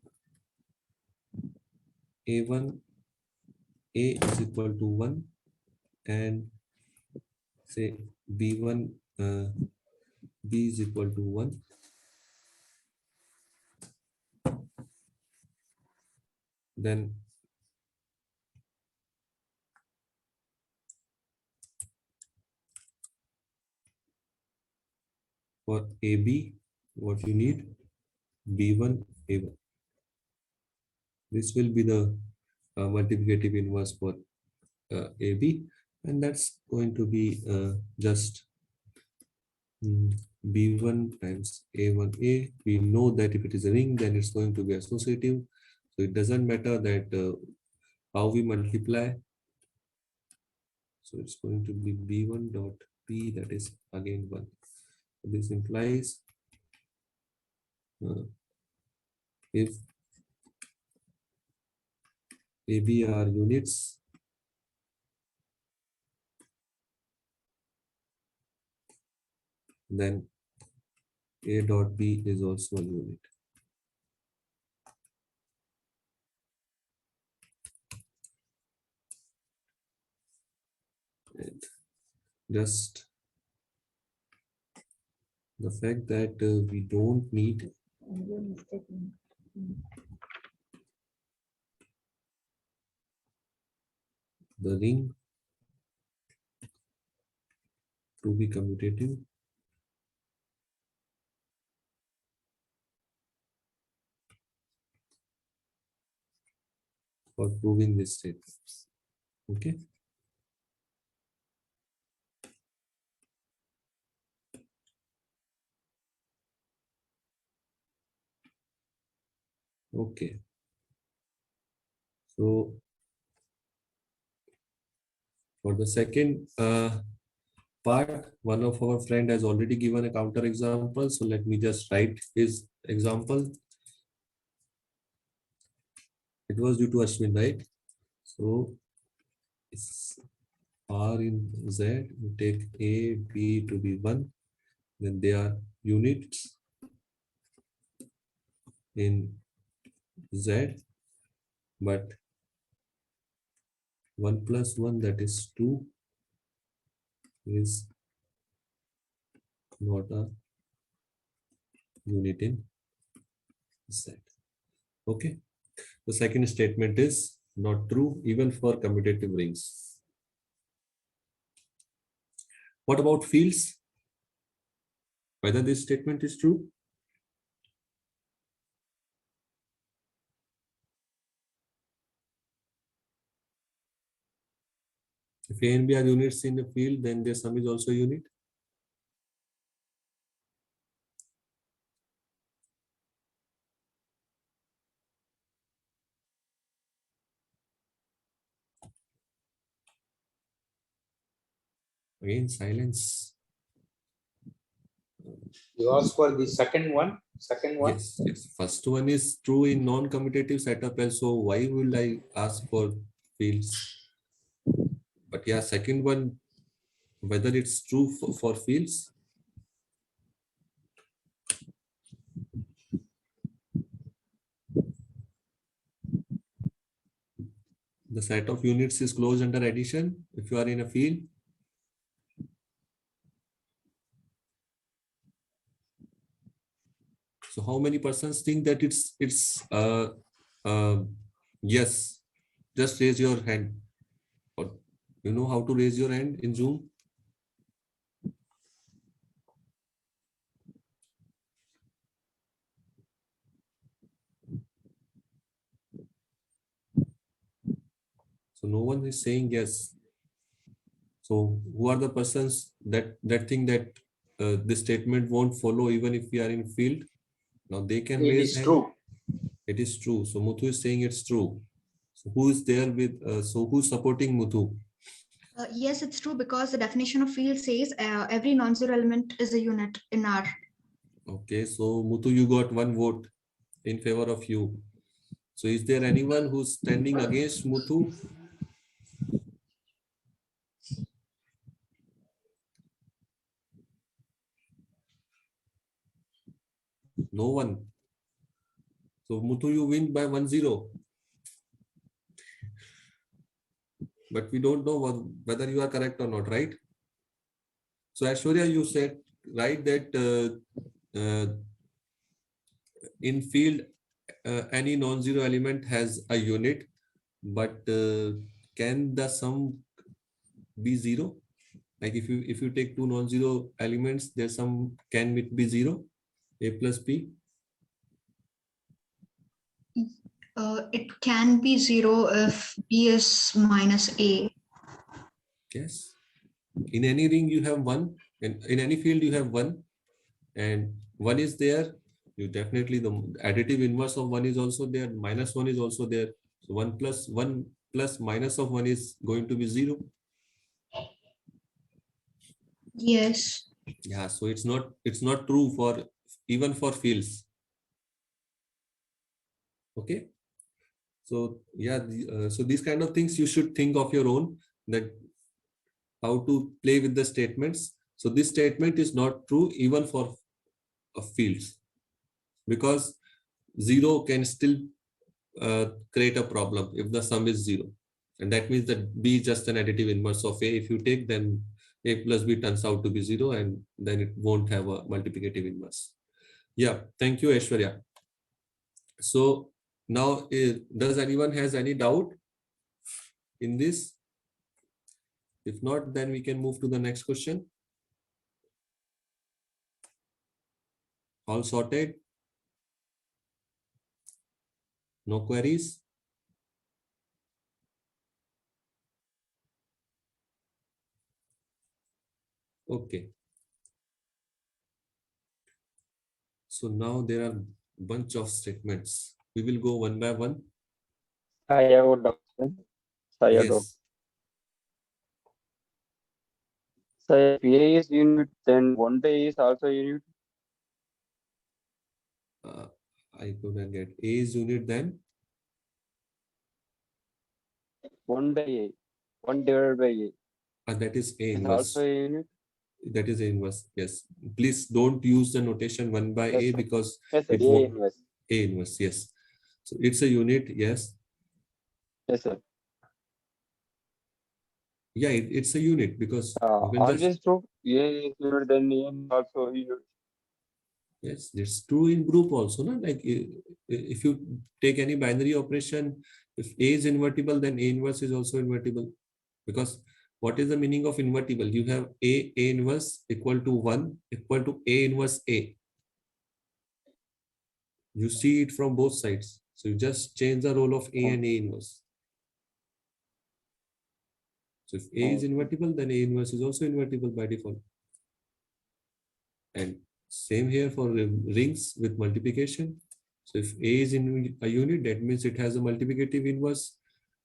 a1 a is equal to 1 and say b1 b is equal to 1, then for ab what you need b1 a1. This will be the multiplicative inverse for ab, and that's going to be just b1 times a1a. We know that if it is a ring, then it's going to be associative, so it doesn't matter that how we multiply. So it's going to be b1 dot p, that is again 1. So this implies if ab are units, then a dot b is also a unit. And just the fact that we don't need the ring to be commutative. For proving this statement. Okay. Okay. So for the second part, one of our friend has already given a counter example. So let me just write his example. It was due to Ashwin, right? So it's R in Z, you take A, B to be 1, then they are units in Z, but 1 plus 1, that is 2, is not a unit in Z. Okay. The second statement is not true even for commutative rings. What about fields? Whether this statement is true? If A and B are units in the field, then their sum is also a unit. Again, silence. You ask for the second one. Yes, yes. First one is true in non-commutative setup, so why will I ask for fields? But yeah, second one, whether it's true for fields. The set of units is closed under addition if you are in a field. So how many persons think that it's yes? Just raise your hand. Or you know how to raise your hand in Zoom? So no one is saying yes. So who are the persons that think that this statement won't follow even if we are in field? Now they can It raise is hand. true. It is true. So Muthu is saying it's true. So who is there with? So who's supporting Muthu? Yes, it's true because the definition of field says every non-zero element is a unit in R. Okay, so Muthu, you got one vote in favor of you. So is there anyone who's standing against Muthu? No one. So Muthu, you win by 1-0. But we don't know whether you are correct or not, right? So Aishwarya, you said right that in field any non-zero element has a unit, but can the sum be zero? Like if you take two non-zero elements, their sum can it be zero? A plus B? It can be zero if B is minus A. Yes. In any ring you have one, and in any field you have one, and one is there. You definitely the additive inverse of one is also there. Minus one is also there. So 1 plus minus of 1 is going to be 0. Yes. Yeah, so it's not true for even for fields. Okay. So yeah, so these kind of things you should think of your own, that how to play with the statements. So this statement is not true even for fields, because 0 can still create a problem if the sum is 0, and that means that B is just an additive inverse of A. If you take, then A plus B turns out to be 0, and then it won't have a multiplicative inverse. Yeah, thank you, Aishwarya. So now, does anyone has any doubt in this? If not, then we can move to the next question. All sorted? No queries? Okay. So now there are bunch of statements. We will go one by one. I have a doubt, sir. I have a doubt. Yes. So if A is unit, then 1 by A is also unit. I couldn't get. A is unit, then 1 by A. 1 divided by A that is A is inverse. also a unit. That is A inverse. Yes. Please don't use the notation 1 by Yes, A sir. because Yes, sir. it A won't. inverse. A inverse. Yes. So it's a unit. Yes. Yes, sir. Yeah, it's a unit because you can just. Always true. A is unit, then A is also unit. Yes, it's true in group also. No? Like if you take any binary operation, if A is invertible, then A inverse is also invertible. Because what is the meaning of invertible? You have A inverse equal to 1 equal to A inverse A. You see it from both sides. So you just change the role of A and A inverse. So if A is invertible, then A inverse is also invertible by default. And same here for rings with multiplication. So if A is in a unit, that means it has a multiplicative inverse.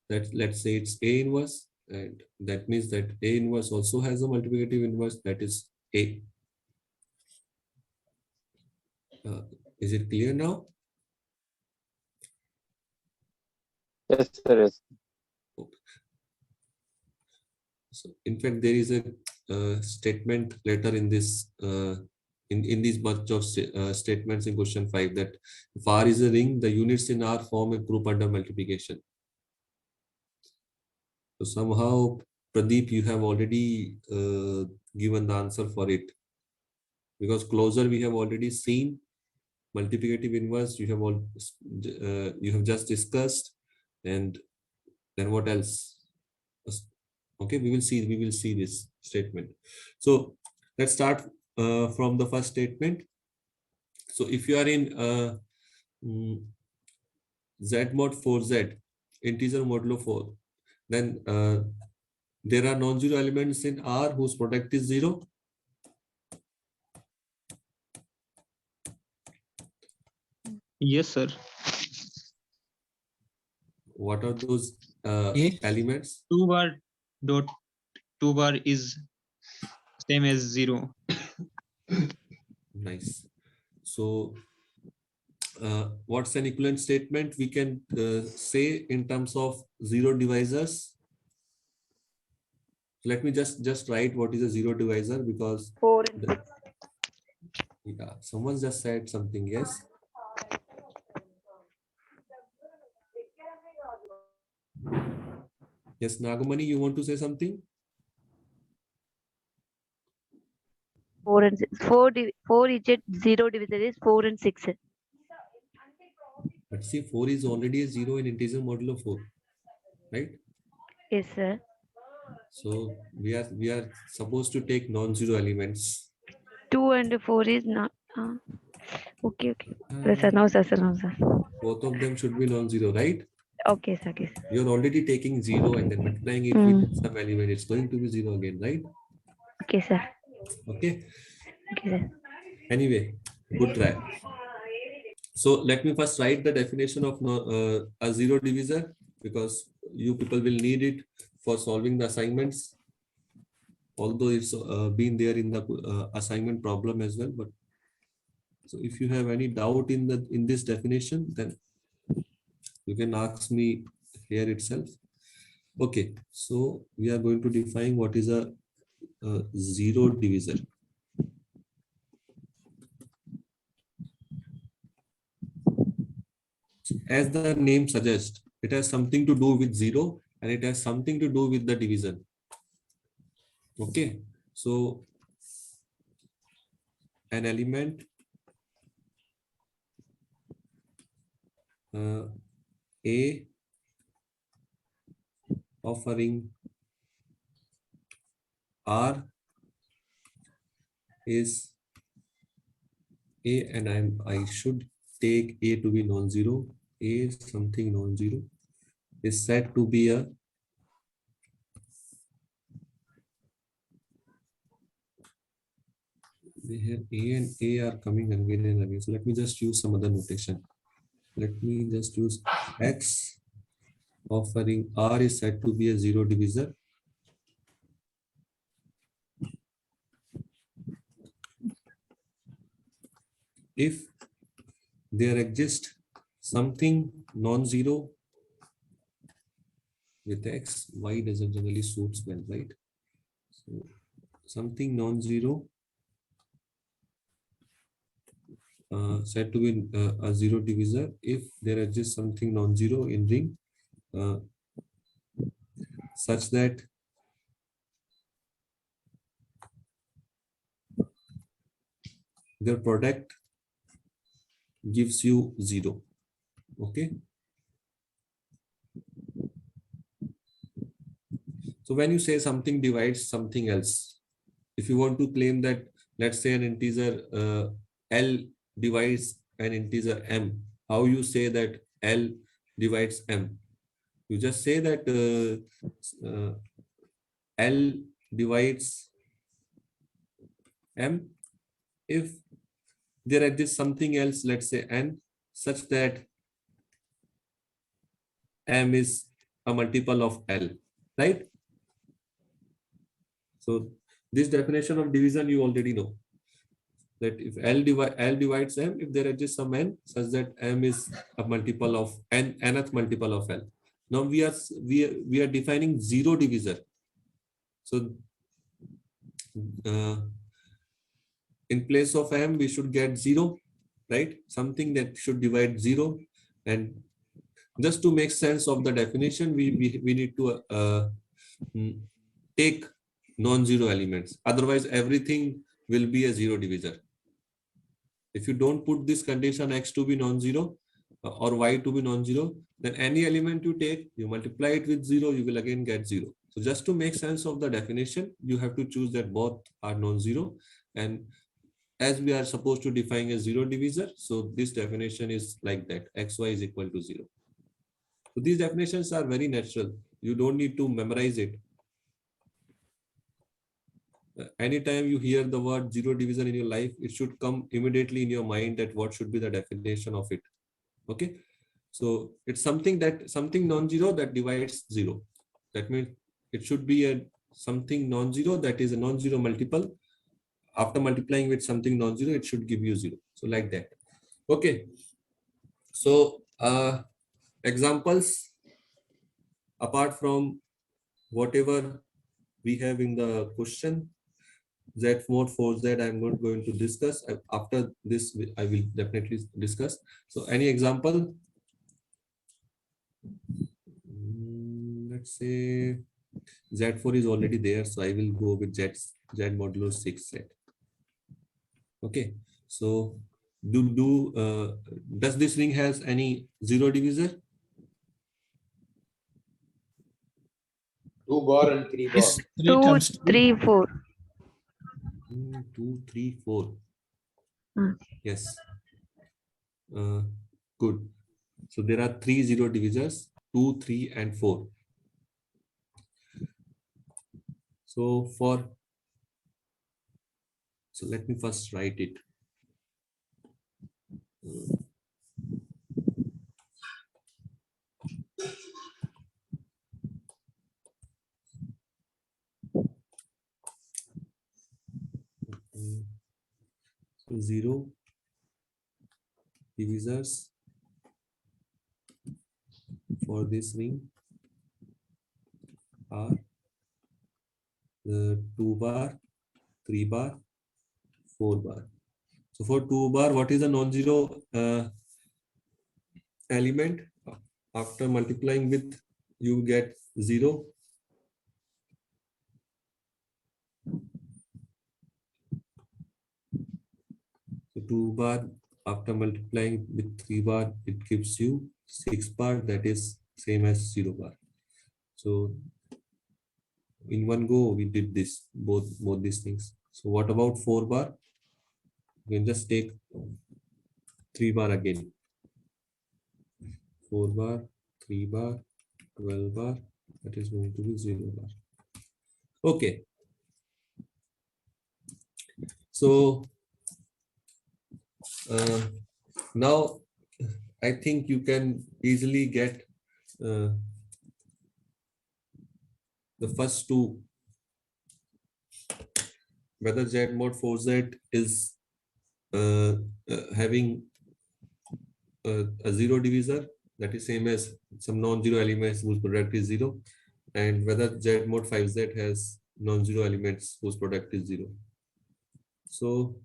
That let's say it's A inverse, and that means that A inverse also has a multiplicative inverse, that is A. Is it clear now? Yes, sir. Yes. Okay. So in fact, there is a statement later in this in these bunch of statements in question 5 that if R is a ring, the units in R form a group under multiplication. So somehow, Pradeep, you have already given the answer for it, because closure we have already seen, multiplicative inverse you have all you have just discussed, and then what else? Okay, we will see this statement. So let's start from the first statement. So if you are in Z mod 4Z, integer modulo 4, then there are non-zero elements in R whose product is 0. Yes, sir. What are those Yes. elements? 2 bar dot 2 bar is same as 0. Nice. So what's an equivalent statement we can say in terms of zero divisors? Let me just write what is a zero divisor, because 4 and 6. yeah, someone just said something. Yes. Yes, Nagamani, you want to say something? 4 and 6. 4 is 0 divisor is 4 and 6. But see, 4 is already a 0 in integer modulo 4, right? Yes, sir. So we are supposed to take non-zero elements. 2 and 4 is not. Okay. Yes, sir. No, sir. Both of them should be non-zero, right? Okay, sir. Okay, sir. You're already taking 0 and then multiplying it with some element. It's going to be 0 again, right? Okay, sir. Okay. Okay, sir. Anyway, good try. So let me first write the definition of a zero divisor, because you people will need it for solving the assignments. Although it's been there in the assignment problem as well, but so if you have any doubt in this definition, then you can ask me here itself. Okay, so we are going to define what is a zero divisor. As the name suggests, it has something to do with zero and it has something to do with the division. Okay, so an element A of a ring R is A and I should take A to be non-zero. A something non-zero is said to be a here A and A are coming again and again. So let me just use some other notation. Let me just use X of a ring R is said to be a zero divisor. If there exists something non-zero with X, Y doesn't generally suits well, right? So something non-zero said to be a zero divisor if there exists something non-zero in ring such that their product gives you zero. Okay. So when you say something divides something else, if you want to claim that, let's say an integer L divides an integer M, how you say that L divides M? You just say that L divides M if there exists something else, let's say N, such that M is a multiple of L, right? So this definition of division you already know. That if L divides M, if there exists some N such that M is a multiple of nth multiple of L. Now we are defining zero divisor. So in place of M we should get zero, right? Something that should divide zero. And just to make sense of the definition, we need to take non-zero elements. Otherwise everything will be a zero divisor. If you don't put this condition X to be non-zero or Y to be non-zero, then any element you take, you multiply it with zero, you will again get zero. So just to make sense of the definition, you have to choose that both are non-zero. And as we are supposed to define a zero divisor, so this definition is like that, XY is equal to zero. So these definitions are very natural. You don't need to memorize it. Anytime you hear the word zero divisor in your life, it should come immediately in your mind that what should be the definition of it. Okay. So it's something non-zero that divides zero. That means it should be a something non-zero that is a non-zero multiple. After multiplying with something non-zero, it should give you zero. So like that. Okay. So examples apart from whatever we have in the question, Z mod 4Z, I'm not going to discuss. After this, I will definitely discuss. So any example? Let's say Z4 is already there. So I will go with Z modulo 6Z. Okay. So does this ring has any zero divisor? 2 bar and 3 bar. Yes, 3 2, times 2. 3, 4. 2, 3, 4. Hmm. Yes. Good. So there are 3 zero divisors, 2, 3, and 4. So let me first write it. 0 divisors for this ring are 2 bar, 3 bar, 4 bar. So for 2 bar, what is the non-zero element? After multiplying with, you get 0. So 2 bar, after multiplying with 3 bar, it gives you 6 bar, that is same as 0 bar. So in one go, we did this, both these things. So what about 4 bar? You can just take 3 bar again. 4 bar, 3 bar, 12 bar, that is going to be 0 bar. Okay. So now I think you can easily get the first two, whether Z mod 4Z is having a zero divisor, that is same as some non-zero elements whose product is 0, and whether Z mod 5Z has non-zero elements whose product is 0. So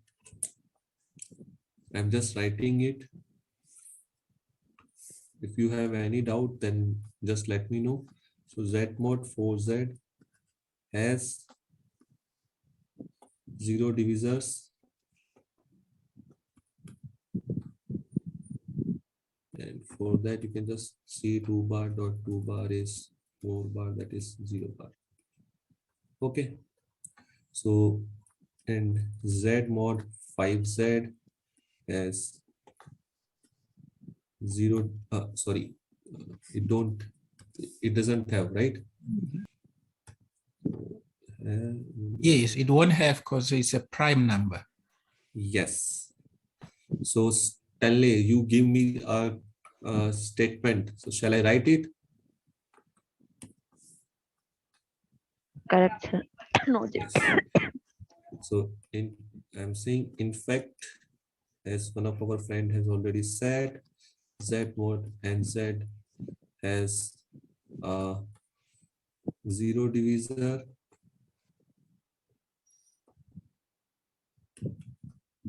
I'm just writing it. If you have any doubt, then just let me know. So Z mod 4Z has 0 divisors, and for that you can just see 2 bar dot 2 bar is 4 bar, that is 0 bar. Okay. So and Z mod 5Z has 0, sorry, it doesn't have, right? Yes, it won't have because it's a prime number. Yes. So Stanley, you give me a statement. So shall I write it? Correct, sir. No, Yes. So I'm saying, in fact, as one of our friend has already said, Z mod and Z has 0 divisor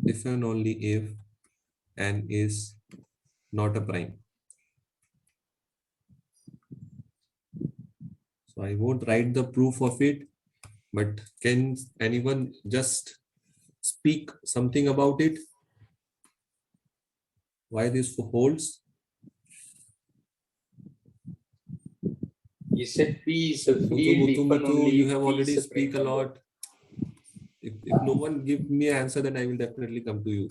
if and only if n is not a prime. So I won't write the proof of it, but can anyone just speak something about it? Why this holds? You said P is a field if and only You if have P already is a speak a prime number. lot. If no one give me an answer, then I will definitely come to you.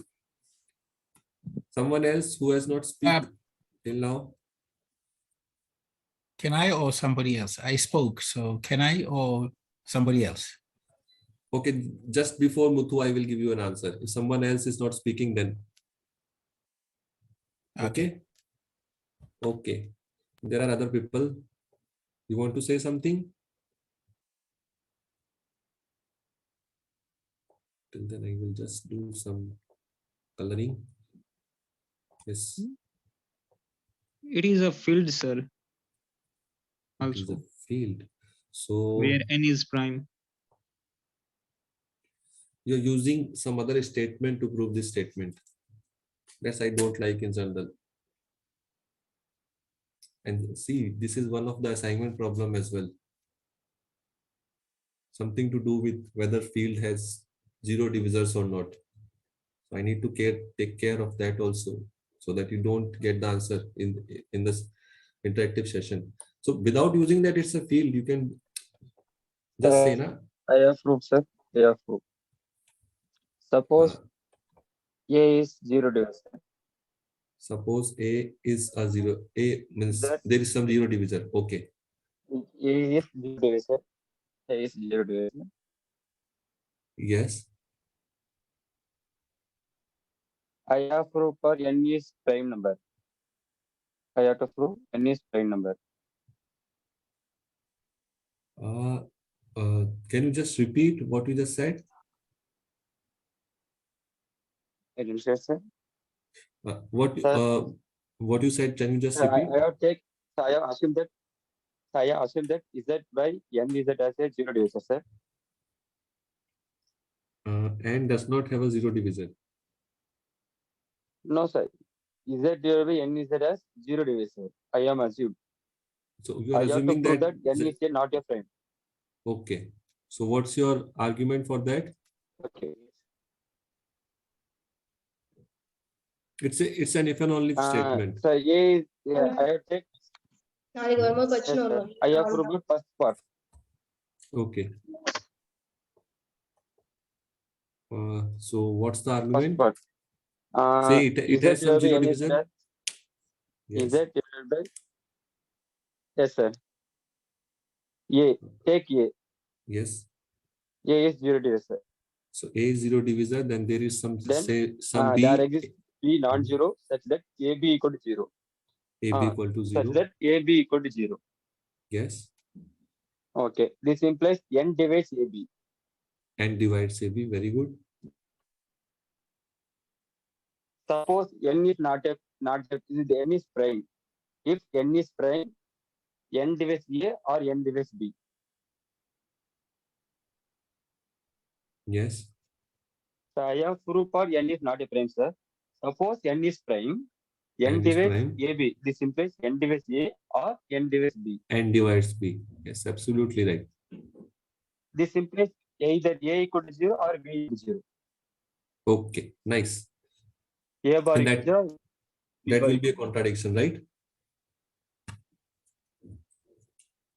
Someone else who has not speak till now? Can I or somebody else? I spoke, so can I or somebody else? Okay, just before Muthu, I will give you an answer. If someone else is not speaking, then okay. Okay. There are other people. You want to say something? Till then, I will just do some coloring. Yes. It is a field, sir. It is a Also, field. So where n is prime. you're using some other statement to prove this statement. That's I don't like in general. And see, this is one of the assignment problem as well. Something to do with whether field has 0 divisors or not. So I need to take care of that also, so that you don't get the answer in this interactive session. So without using that it's a field, you can just say, na? I have proof, sir. I have proof. Suppose A is 0 divisor. Suppose A is a 0. A means That there is some 0 divisor. Okay. A is 0 divisor. A is 0 divisor. Yes. I have proof for n is prime number. I have to prove n is prime number. Can you just repeat what you just said? I didn't say, sir. What you said? Can you just Sir, repeat? I have take. So I have assumed that. I have assumed that Z by n is as a 0 divisor, sir. And does not have a 0 divisor. No, sir. Z divided by n is as 0 divisor. I am assumed. So you are I have to assuming prove that. that n is not a prime. Okay. So what's your argument for that? Okay. It's an if and only statement. So A is, I have take. Yes, sir. I have proved the first part. Okay. So what's the First argument? part. Say it has some zero divisor. Is Yes. that divided by? Yes, sir. A. Take A. Yes. A is zero divisor. So A is zero divisor, then there is some Then say some there B, exists B non-zero such that AB equal to 0. AB equal to Such 0. that AB equal to 0. Yes. Okay. This implies N divides AB. And divides AB. Very good. Suppose N is not N is prime. If N is prime, N divides A or N divides B. Yes. So I have proof for N is not a prime, sir. Suppose N is prime, N N is divides prime. AB. This implies N divides A or N divides B. And divides B. Yes, absolutely right. This implies either A equal to 0 or B equal to 0. Okay, nice. A bar And equal to 0. that will be a contradiction, right?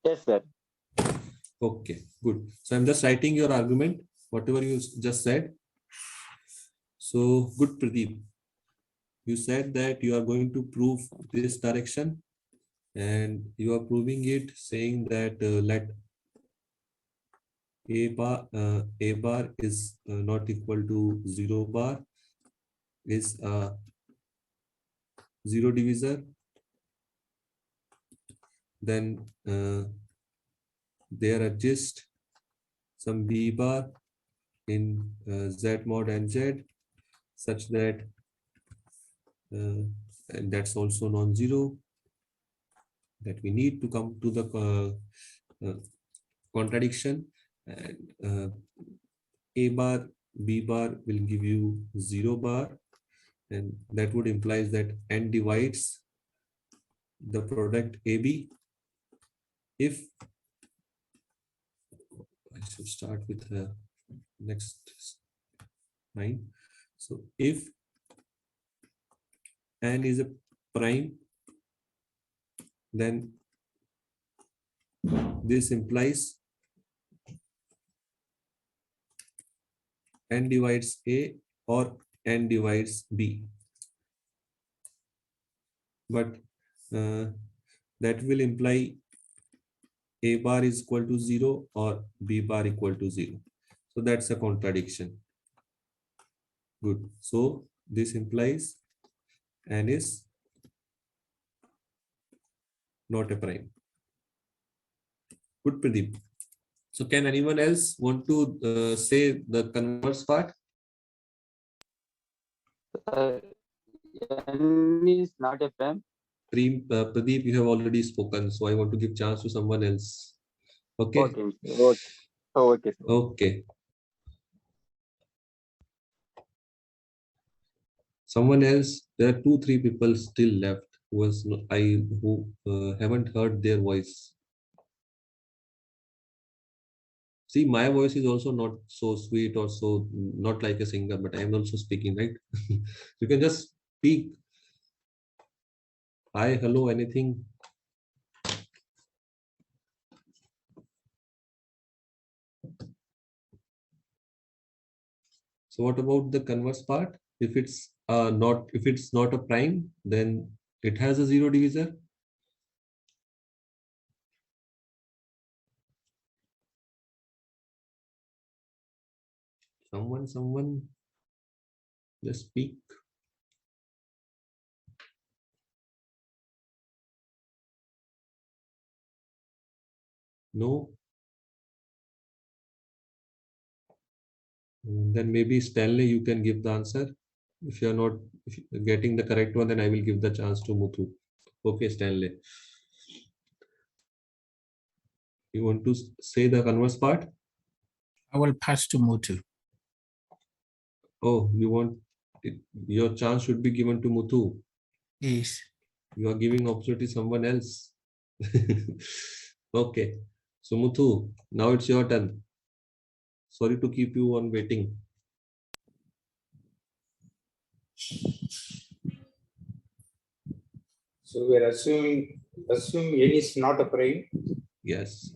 Yes, sir. Okay, good. So I'm just writing your argument, whatever you just said. So good, Pradeep. You said that you are going to prove this direction, and you are proving it saying that let A bar is not equal to 0 bar is zero divisor. Then there exists some B bar in Z mod and Z such that and that's also non-zero, that we need to come to the contradiction, and A bar B bar will give you 0 bar, and that would implies that N divides the product AB if I should start with the next line. So if N is a prime, then this implies N divides A or N divides B. But that will imply A bar is equal to 0 or B bar equal to 0. So that's a contradiction. Good. So this implies N is not a prime. Good, Pradeep. So can anyone else want to say the converse part? N is not a prime. Pradeep, you have already spoken, so I want to give chance to someone else. Okay. Okay. Okay. Oh, okay. Sir. Okay. Someone else. There are 2-3 people still left who haven't heard their voice. See, my voice is also not so sweet or so not like a singer, but I am also speaking, right? You can just speak. Hi, hello, anything. So what about the converse part? If it's not a prime, then it has a zero divisor. Someone, just speak. No. Then maybe Stanley, you can give the answer. If you're not getting the correct one, then I will give the chance to Muthu. Okay, Stanley. You want to say the converse part? I will pass to Mutu. Oh, you want it, your chance should be given to Muthu. Yes. You are giving opportunity to someone else. Okay. So Muthu, now it's your turn. Sorry to keep you on waiting. So we're assume N is not a prime. Yes.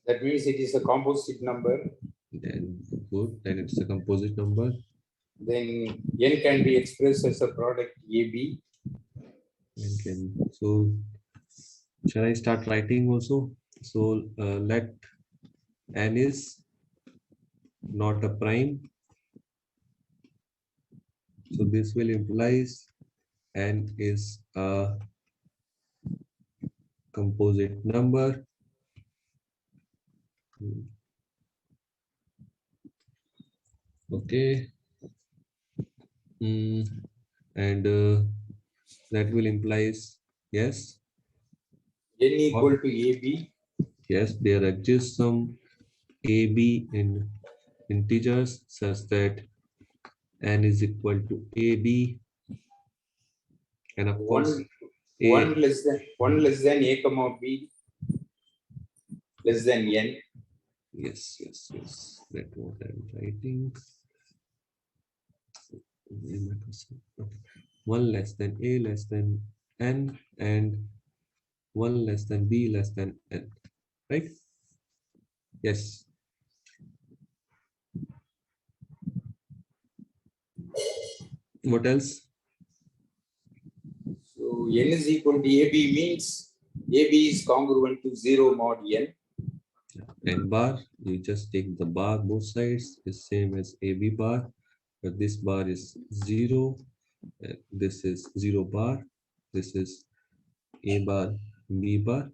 That means it is a composite number. Then Good. Then it's a composite number. Then n can be expressed as a product AB. And so shall I start writing also? So let n is not a prime. So this will implies n is a composite number. Okay. And that will implies yes. N equal to AB. Yes, there exists some AB in integers such that n is equal to AB, and of course one less than A comma B less than N. Yes. That's what I'm writing. Okay. 1 less than A less than N, and 1 less than B less than N. Right? Yes. What else? So N is equal to AB means AB is congruent to 0 mod N. N bar, you just take the bar, both sides is same as AB bar, but this bar is 0, this is 0 bar, this is A bar, B bar.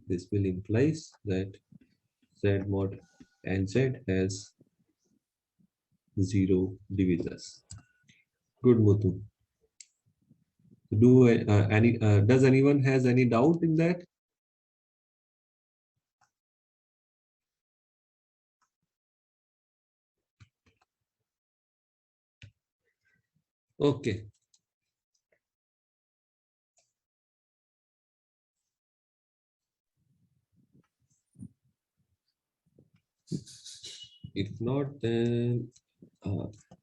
This will implies that Z mod NZ has 0 divisors. Good, Muthu. Does anyone has any doubt in that? Okay. If not, then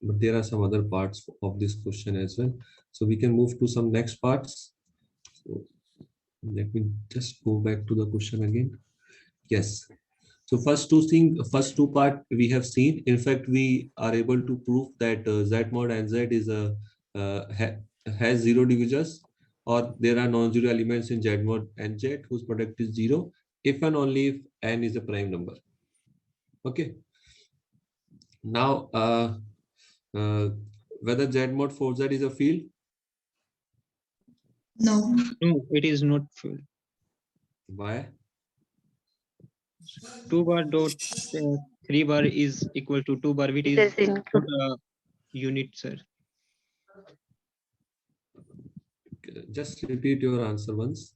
but there are some other parts of this question as well. So we can move to some next parts. So let me just go back to the question again. Yes. So first two part we have seen. In fact, we are able to prove that Z mod NZ is a has 0 divisors, or there are non-zero elements in Z mod NZ whose product is 0 if and only if n is a prime number. Okay. Now, whether Z mod 4Z is a field? No. No, it is not full. Why? 2 bar dot 3 bar is equal to 2 bar, which is not a unit, sir. Just repeat your answer once.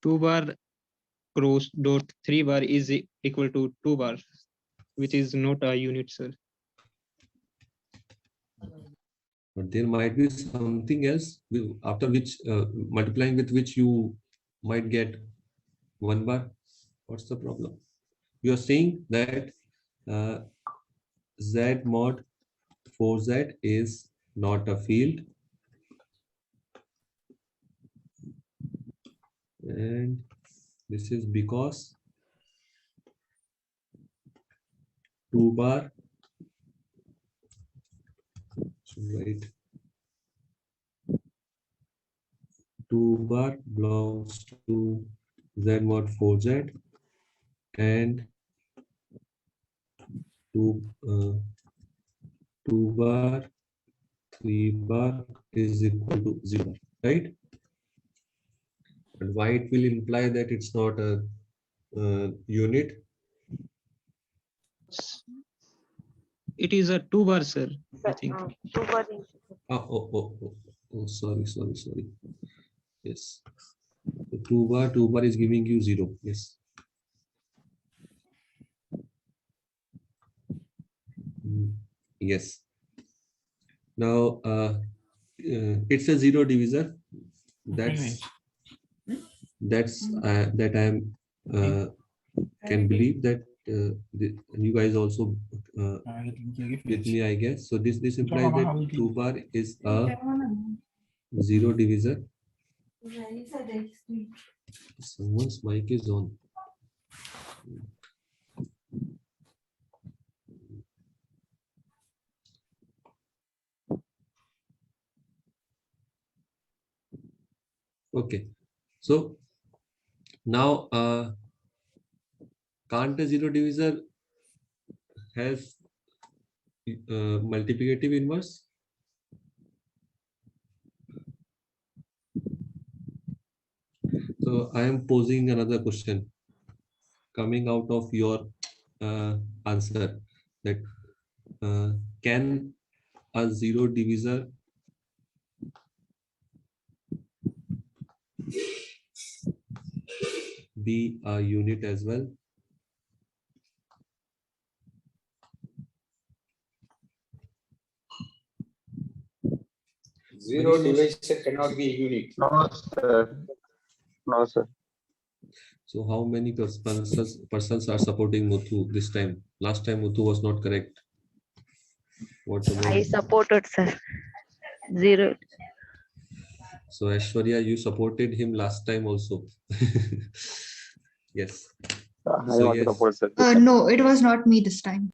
2 bar cross dot 3 bar is equal to 2 bar, which is not a unit, sir. But there might be something else after which multiplying with which you might get 1 bar. What's the problem? You are saying that Z mod 4Z is not a field, and this is because 2 bar, right? 2 bar belongs to Z mod 4Z, and 2 bar 3 bar is equal to 0, right? And why it will imply that it's not a unit? It is a 2 bar, sir, I think. Sorry. Yes. So 2 bar is giving you 0. Yes. Yes. Now it's a 0 divisor. That I'm can believe that you guys also with me, I guess. So this implies that 2 bar is a 0 divisor. Someone's mic is on. Okay. So now can't a zero divisor has multiplicative inverse? So I am posing another question coming out of your answer, that can a zero divisor be a unit as well? Zero divisor cannot be a unit. No, sir. No, sir. So how many persons are supporting Muthu this time? Last time Muthu was not correct. What about? I supported, sir. 0. So Aishwarya, you supported him last time also. Yes. I So want to yes. support, sir. No, it was not me this time.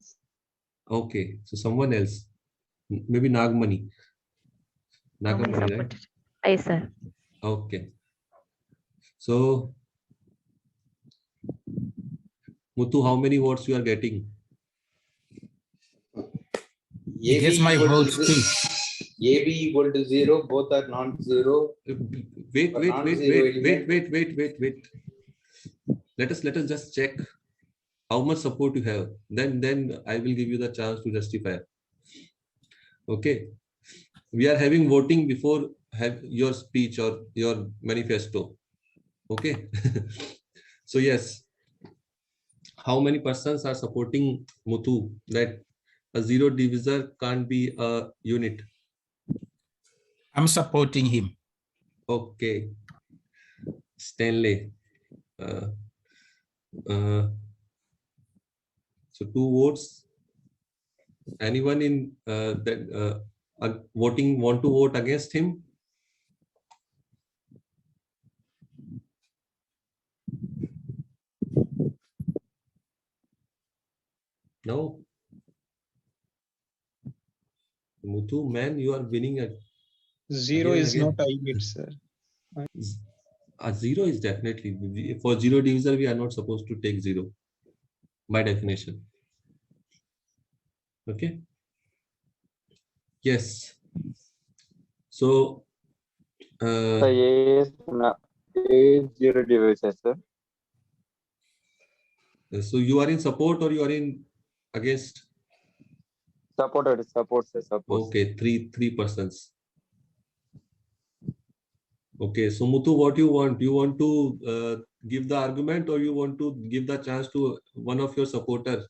Okay. So someone else. Maybe Nagmani. I Nagamani, right? supported. I, sir. Okay. So Muthu, how many votes you are getting? He gets my votes too. AB equal to 0, both are non-zero. Wait. Non-zero element. Wait. Let us just check how much support you have. Then I will give you the chance to justify. Okay. We are having voting before have your speech or your manifesto. Okay. So yes, how many persons are supporting Muthu that a zero divisor can't be a unit? I'm supporting him. Okay. Stanley. So 2 votes. Anyone in that voting want to vote against him? No. Muthu, man, you are winning at Zero again and is again. not a unit, sir. A zero is definitely, for zero divisor, we are not supposed to take 0 by definition. Okay. Yes. So So A is zero divisor, sir. so you are in support or you are in against? Supported, support, sir. Support. Okay, three persons. Okay, so Muthu, what you want? You want to give the argument or you want to give the chance to one of your supporters?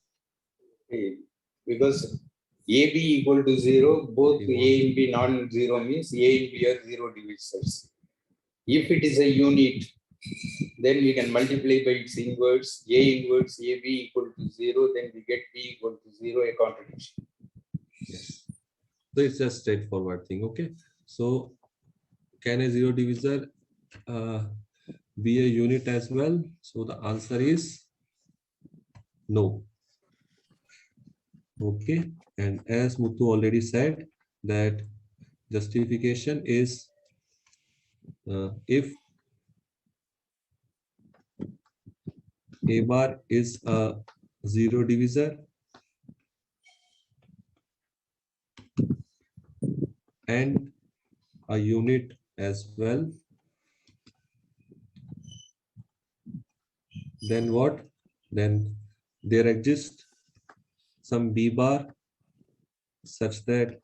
Because AB equal to 0, both A and B non-zero means A and B are zero divisors. If it is a unit, then we can multiply by its inverse. A inverse AB equal to 0, then we get B equal to 0, a contradiction. Yes. So it's just straightforward thing. Okay. So can a zero divisor be a unit as well? So the answer is no. Okay. And as Muthu already said, that justification is if A bar is a zero divisor and a unit as well, then what? Then there exists some B bar such that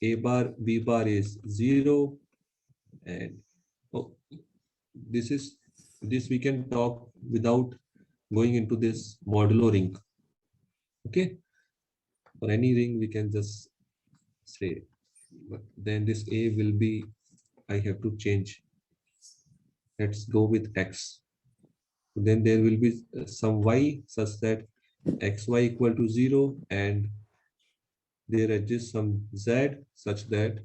A bar B bar is 0, and this we can talk without going into this modulo ring. Okay, for any ring we can just say, but then this A will be, I have to change. Let's go with X. Then there will be some Y such that XY equal to 0, and there exists some Z such that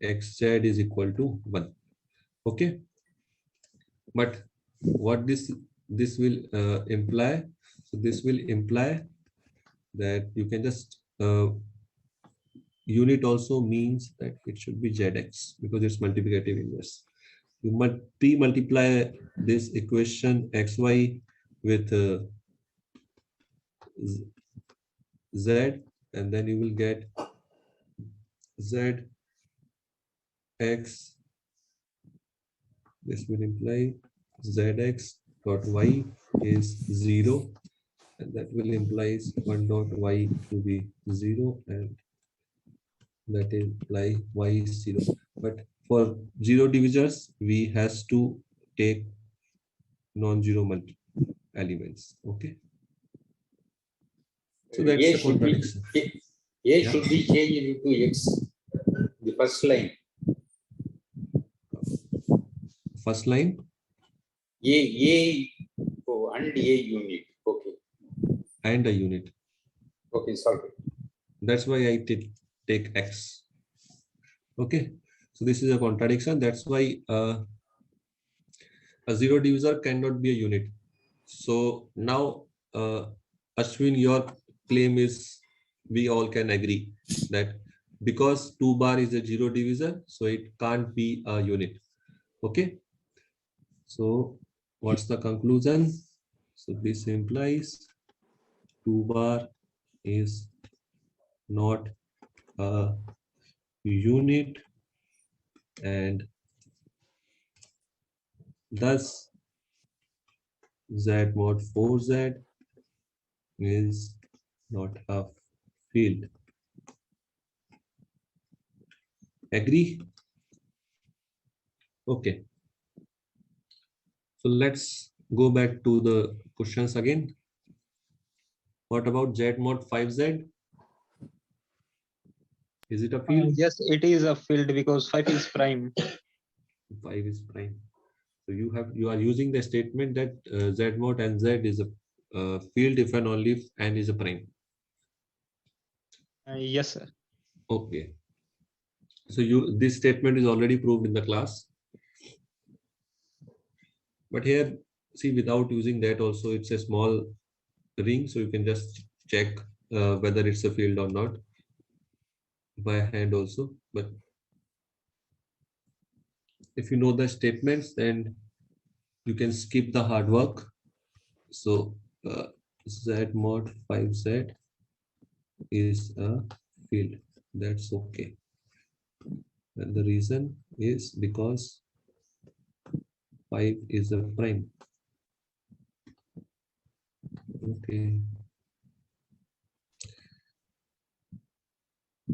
XZ is equal to 1. Okay, but what this will imply? So this will imply that you can just unit also means that it should be ZX because it's multiplicative inverse. You multiply this equation xy with z, and then you will get z x. This will imply zx dot y is 0, and that will implies 1 dot y to be 0, and that imply y is 0. But for 0 divisors, we has to take non-zero elements. Okay. So that's A the should be contradiction. A Yeah. should be changed into X. The first line. First line. A and A unit. Okay. And a unit. Okay, solved. That's why I take X. Okay. So this is a contradiction. That's why a 0 divisor cannot be a unit. So now, Ashwin, your claim is we all can agree that because 2 bar is a 0 divisor, so it can't be a unit. Okay. So what's the conclusion? So this implies 2 bar is not a unit, and thus Z mod 4Z is not a field. Agree? Okay. So let's go back to the questions again. What about Z mod 5Z? Is it a field? Yes, it is a field because 5 is prime. 5 is prime. So you are using the statement that Z mod and Z is a field if and only if n is a prime. Yes, sir. Okay. So this statement is already proved in the class. But here, see, without using that also, it's a small ring, so you can just check whether it's a field or not by hand also. But if you know the statements, then you can skip the hard work. So Z mod 5Z is a field. That's okay. And the reason is because 5 is a prime. Okay.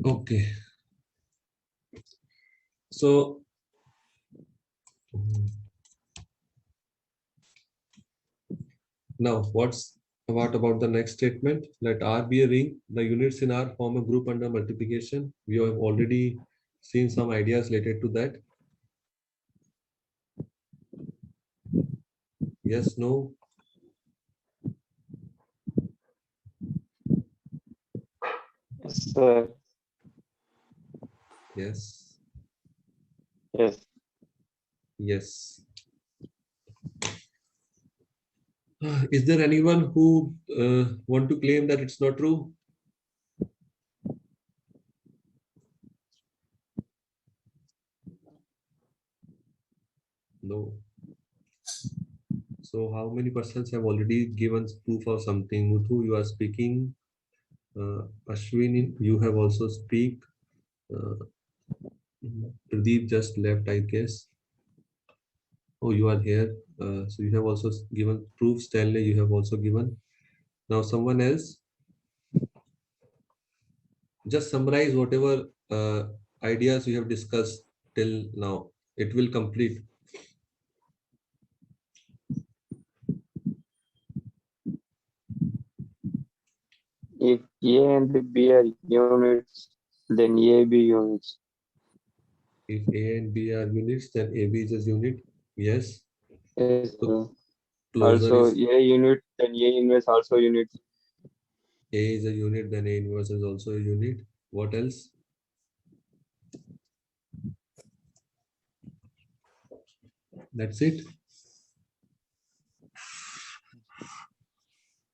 Okay. So now what about the next statement? Let R be a ring. The units in R form a group under multiplication. We have already seen some ideas related to that. Yes, no? Yes, sir. Yes. Yes. Yes. Is there anyone who want to claim that it's not true? No. So how many persons have already given proof of something? Muthu, you are speaking. Ashwin, you have also speak. Pradeep just left, I guess. Oh, you are here. So you have also given proof. Stanley, you have also given. Now someone else. Just summarize whatever ideas you have discussed till now. It will complete. If A and B are units, then AB units. If A and B are units, then AB is a unit. Yes. Yes, So sir. closure Also, is A unit, then A inverse also unit. A is a unit, then A inverse is also a unit. What else? That's it.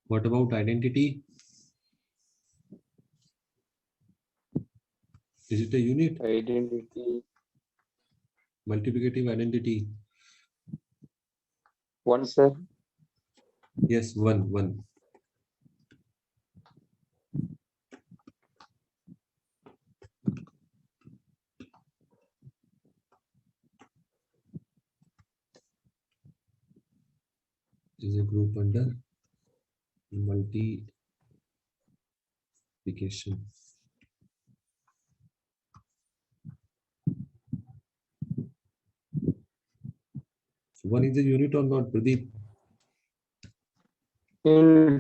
What about identity? Is it a unit? Identity. Multiplicative identity. One, sir. Yes, one. Is a group under multiplication. One is a unit or not, Pradeep?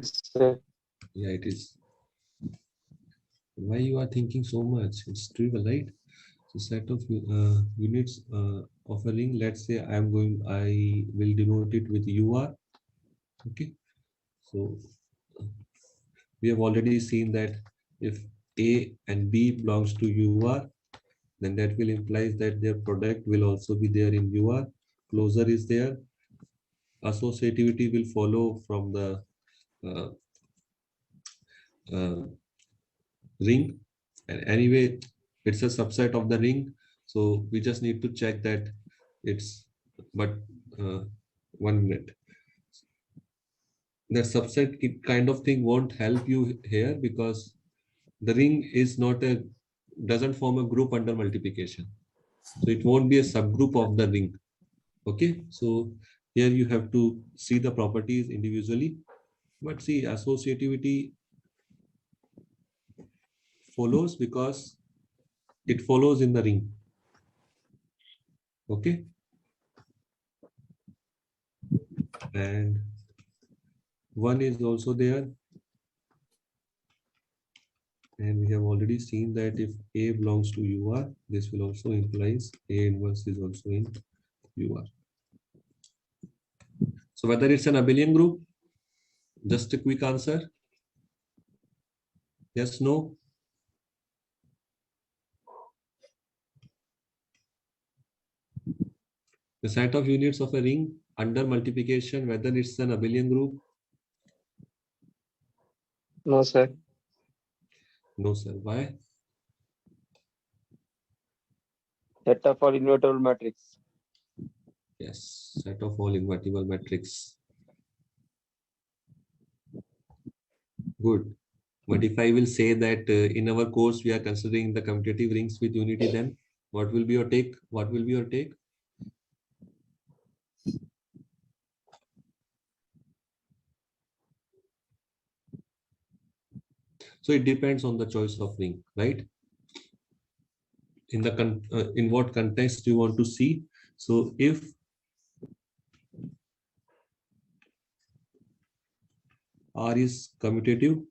Sir. Yeah, it is. Why you are thinking so much? It's trivial, right? So set of units of a ring. Let's say I will denote it with UR. Okay. So we have already seen that if A and B belongs to UR, then that will implies that their product will also be there in UR. Closure is there. Associativity will follow from the uh, uh, ring, and anyway it's a subset of the ring, so we just need to check that it's but uh, 1 minute. The subset kind of thing won't help you here because the ring is not a doesn't form a group under multiplication, so it won't be a subgroup of the ring. Okay, so here you have to see the properties individually, but see associativity follows because it follows in the ring. Okay, and one is also there, and we have already seen that if A belongs to UR, this will also implies A inverse is also in UR. So whether it's an abelian group, just a quick answer. Yes, no. The set of units of a ring under multiplication, whether it's an abelian group. No, sir. No, sir. Why? Set of all invertible matrix. Yes, set of all invertible matrix. Good. But if I will say that in our course we are considering the commutative rings with unity, then what will be your take? What will be your take? So it depends on the choice of ring, right? In the in what context you want to see. So if R is commutative,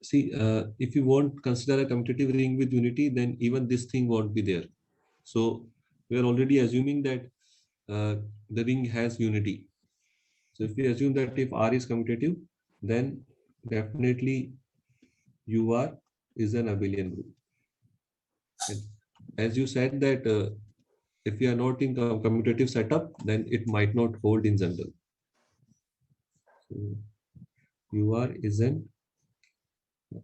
see, if you won't consider a commutative ring with unity, then even this thing won't be there. So we are already assuming that the ring has unity. So if we assume that if R is commutative, then definitely UR is an abelian group. And as you said that if we are not in commutative setup, then it might not hold in general. So UR is an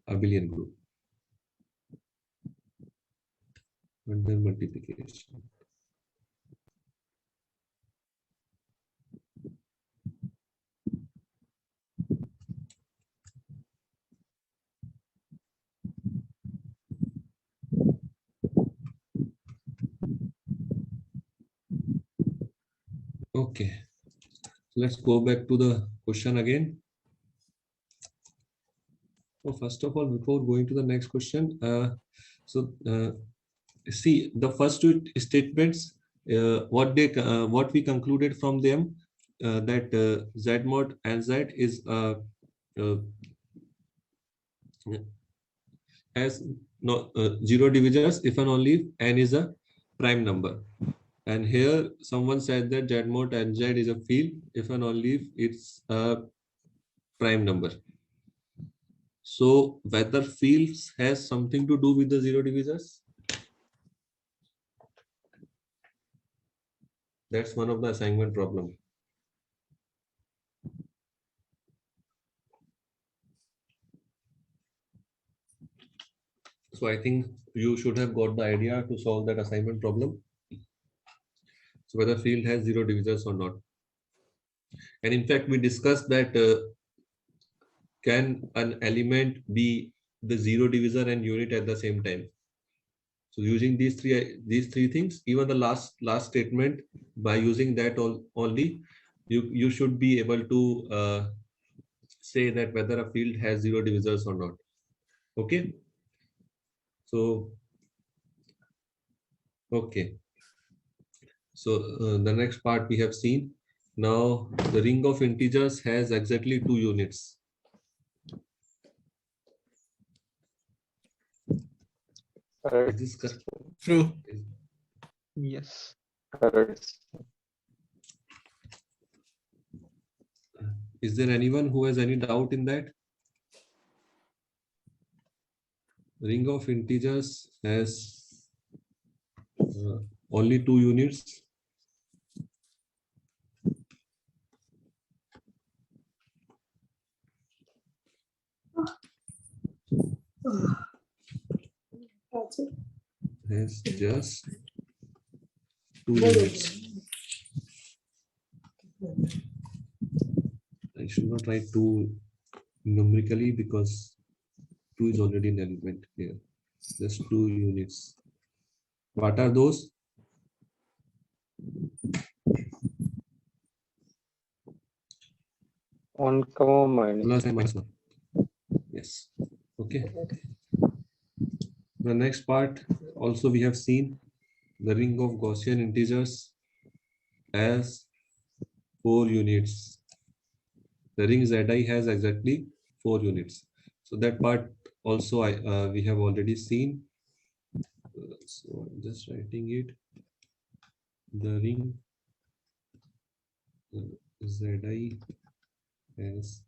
abelian group under multiplication. Okay, let's go back to the question again. So first of all, before going to the next question, see the first two statements, what we concluded from them, that Z mod and Z is uh, has no zero divisors if and only if n is a prime number. And here someone said that Z mod and Z is a field if and only if it's a prime number. So whether fields has something to do with the zero divisors? That's one of the assignment problem. So I think you should have got the idea to solve that assignment problem. So whether field has zero divisors or not. And in fact, we discussed that can an element be the zero divisor and unit at the same time? So using these three things, even the last statement, by using that only, you should be able to say that whether a field has zero divisors or not. Okay. So okay. So the next part we have seen. Now the ring of integers has exactly 2 units. Is this correct? True. Yes. Correct. Is there anyone who has any doubt in that? Ring of integers has only 2 units. Has just 2 units. I should not write 2 numerically because 2 is already an element here. Just 2 units. What are those? One comma minus. Plus and minus 1. Yes. Okay. The next part also we have seen the ring of Gaussian integers as 4 units. The ring Zi has exactly 4 units. So that part also we have already seen. So I'm just writing it. The ring Zi has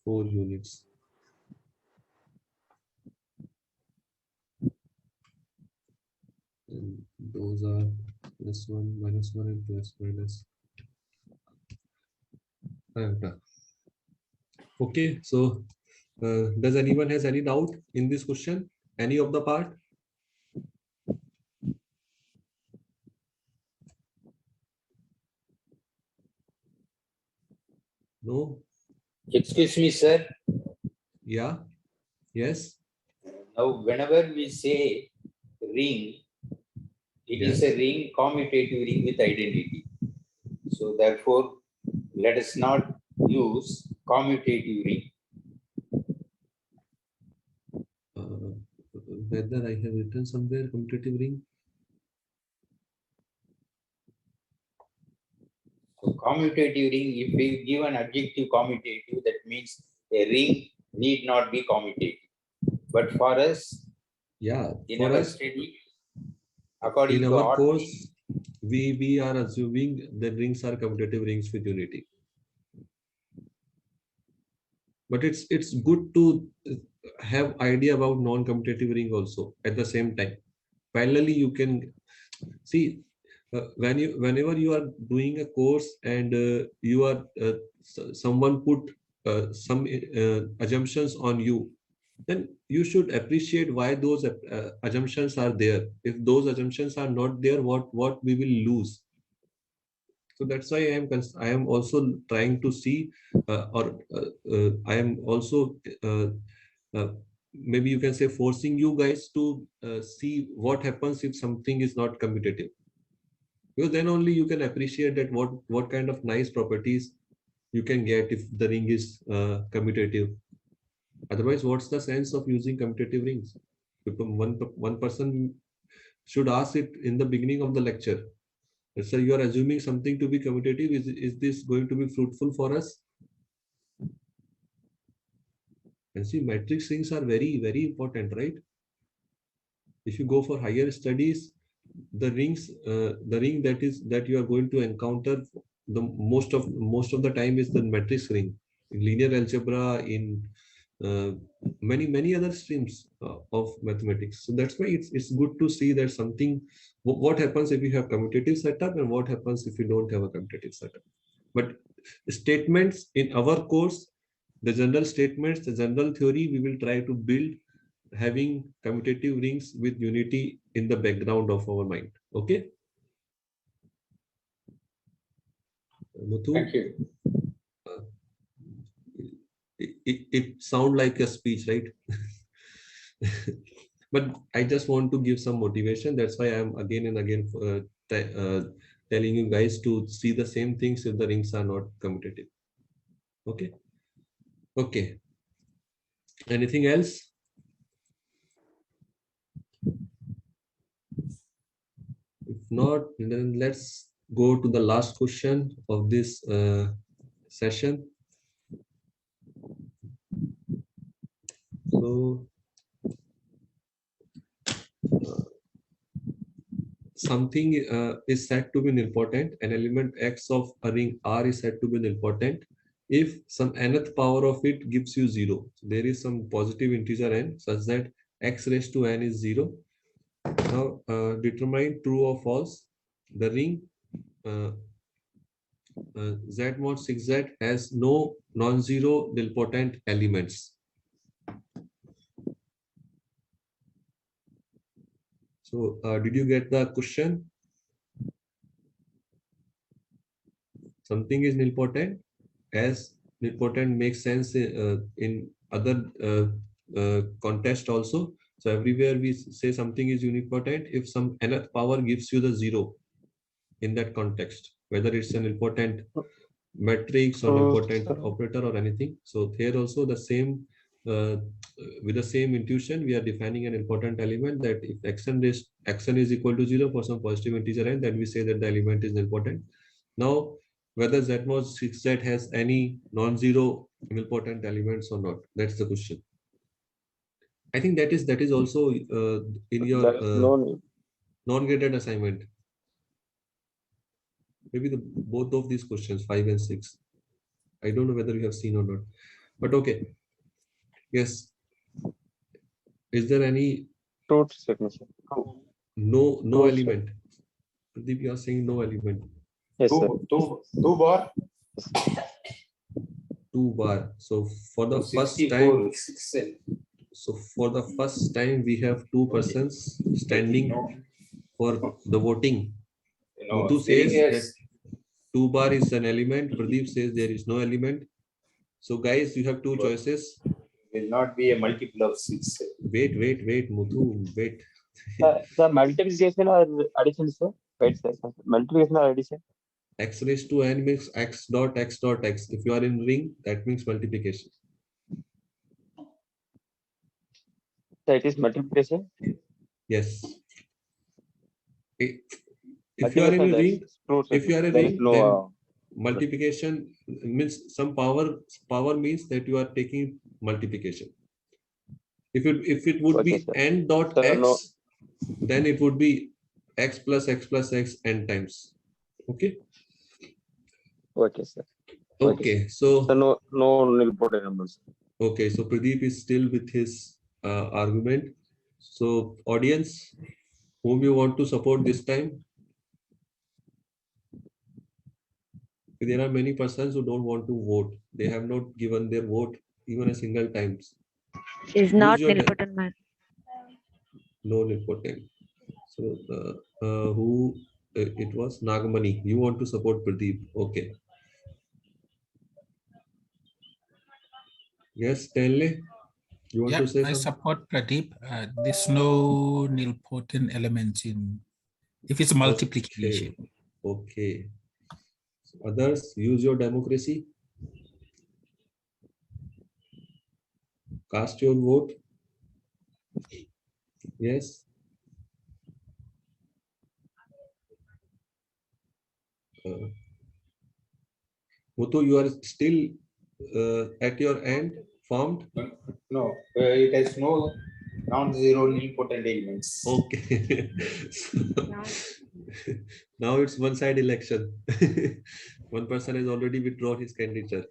4 units. And those are +1, -1, and plus iota. Okay, so does anyone has any doubt in this question? Any of the part? No? Excuse me, sir. Yeah? Yes? Now, whenever we say ring, it is Yes. a ring, commutative ring with identity. So therefore, let us not use commutative ring. Whether I have written somewhere commutative ring? So commutative ring, if we give an adjective commutative, that means a ring need not be commutative. But for us, Yeah, in for our us, study, according in to our our course, we are assuming that rings are commutative rings with unity. But it's good to have idea about non-commutative ring also at the same time. Parallelly, you can see whenever you are doing a course and you are someone put some assumptions on you, then you should appreciate why those assumptions are there. If those assumptions are not there, what we will lose. So that's why I am also trying to see I am also uh, maybe you can say forcing you guys to see what happens if something is not commutative, because then only you can appreciate that what kind of nice properties you can get if the ring is commutative. Otherwise, what's the sense of using commutative rings? One person should ask it in the beginning of the lecture. So you are assuming something to be commutative. Is this going to be fruitful for us? And see, matrix rings are very, very important, right? If you go for higher studies, the ring that you are going to encounter the most of the time is the matrix ring in linear algebra, in many other streams of mathematics. So that's why it's good to see that something what happens if you have commutative setup and what happens if you don't have a commutative setup. But statements in our course, the general statements, the general theory, we will try to build having commutative rings with unity in the background of our mind. Okay. Muthu, Thank you. it sounds like a speech, right? But I just want to give some motivation. That's why I'm again and again telling you guys to see the same things if the rings are not commutative. Okay. Okay. Anything else? If not, then let's go to the last question of this session. So, something is said to be important. An element X of a ring R is said to be important if some nth power of it gives you 0. So there is some positive integer n such that x raised to n is 0. Now, determine true or false. The ring Z mod 6Z has no non-zero nilpotent elements. So, did you get the question? Something is nilpotent, as nilpotent makes sense in other context also. So everywhere we say something is unipotent if some nth power gives you the 0 in that context, whether it's an nilpotent matrix or nilpotent operator or anything. So here also the same, with the same intuition, we are defining an important element that if xn is equal to 0 for some positive integer n, then we say that the element is nilpotent. Now, whether Z mod 6Z has any non-zero nilpotent elements or not, that's the question. I think that is also in your non-graded assignment. Maybe both of these questions, 5 and 6. I don't know whether you have seen or not, but okay. Yes. Is there any no element? Pradeep, you are saying no element. Yes, sir. Two bar. 2 bar. So for the first 64, time, 6L. so for the first time, we have 2 persons standing for the voting. Muthu says that 2 bar is an element. Pradeep says there is no element. So guys, you have 2 choices. Will not be a multiple of 6. Wait, Muthu, wait. The multiplication or addition, sir? Wait, sir. Multiplication or addition? X raised to n means x dot x dot x. If you are in ring, that means multiplication. So it is multiplication? Yes. If you are in a ring, if you are a ring, then multiplication means some power means that you are taking multiplication. If it would be n dot x, then it would be x plus x n times. Okay. Okay, sir. Okay, so no nilpotent numbers. Okay, so Pradeep is still with his argument. So audience, whom you want to support this time? There are many persons who don't want to vote. They have not given their vote even a single time. Is not nilpotent, man. No nilpotent. So who it was? Nagamani. You want to support Pradeep? Okay. Yes, Stanley. You want to say I something? support Pradeep. There's no nilpotent elements in if it's multiplication. Okay. Others, use your democracy. Cast your vote. Yes. Muthu, you are still at your end formed? No, it has no non-zero nilpotent elements. Okay. Now it's one-side election. One person has already withdrawn his candidature.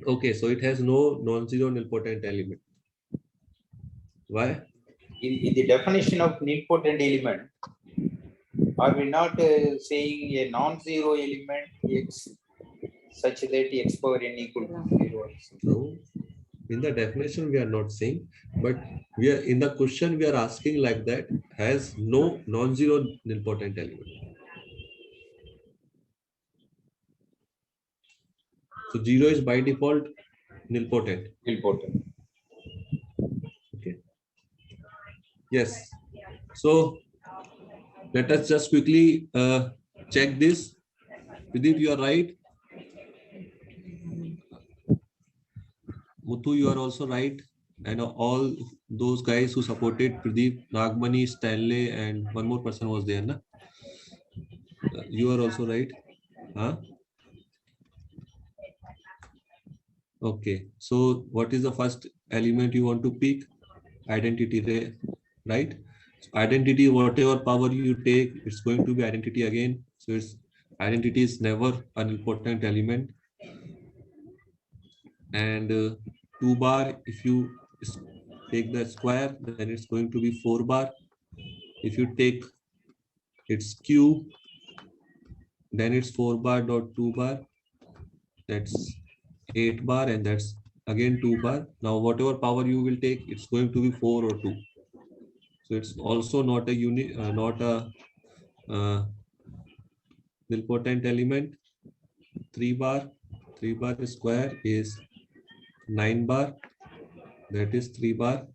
Okay, so it has no non-zero nilpotent element. Why? In the definition of nilpotent element, are we not saying a non-zero element x such that x power n equal to 0? No. In the definition, we are not saying, but we are in the question we are asking like that has no non-zero nilpotent element. So zero is by default nilpotent. Important. Okay. Yes. So let us just quickly check this. Pradeep, you are right. Muthu, you are also right. And all those guys who supported Pradeep, Nagmani, Stanley, and one more person was there, na? You are also right. Huh? Okay. So what is the first element you want to pick? Identity, right? So identity, whatever power you take, it's going to be identity again. So it's identity is never an important element. And 2 bar, if you take the square, then it's going to be 4 bar. If you take its cube, then it's 4 bar dot 2 bar. That's 8 bar, and that's again 2 bar. Now whatever power you will take, it's going to be 4 or 2. So it's also not a unit, not a nilpotent element. 3 bar, 3 bar square is 9 bar. That is 3 bar.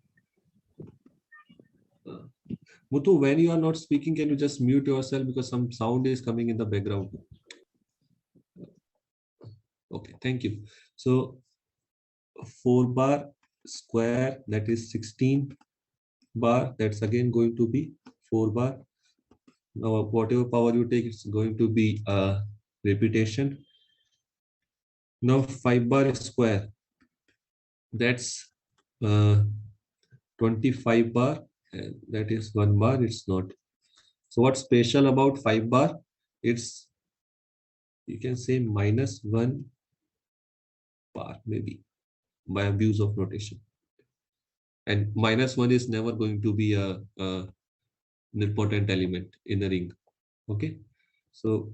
Muthu, when you are not speaking, can you just mute yourself because some sound is coming in the background? Okay, thank you. So 4 bar square, that is 16 bar. That's again going to be 4 bar. Now whatever power you take, it's going to be a repetition. Now 5 bar square, that's 25 bar, and that is 1 bar. It's not. So what's special about 5 bar? It's, you can say, -1 bar, maybe, by abuse of notation. And -1 is never going to be an important element in a ring. Okay. So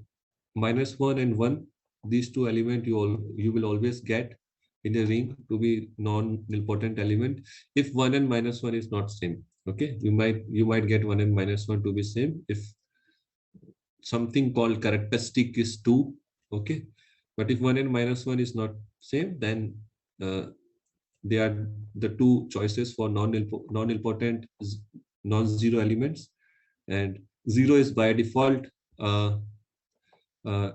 -1 and 1, these two elements you will always get in a ring to be non-nilpotent element if 1 and -1 is not same. Okay, you might get 1 and -1 to be same if something called characteristic is 2. Okay, but if 1 and -1 is not same, then they are the two choices for non-nilpotent non-zero elements, and 0 is by default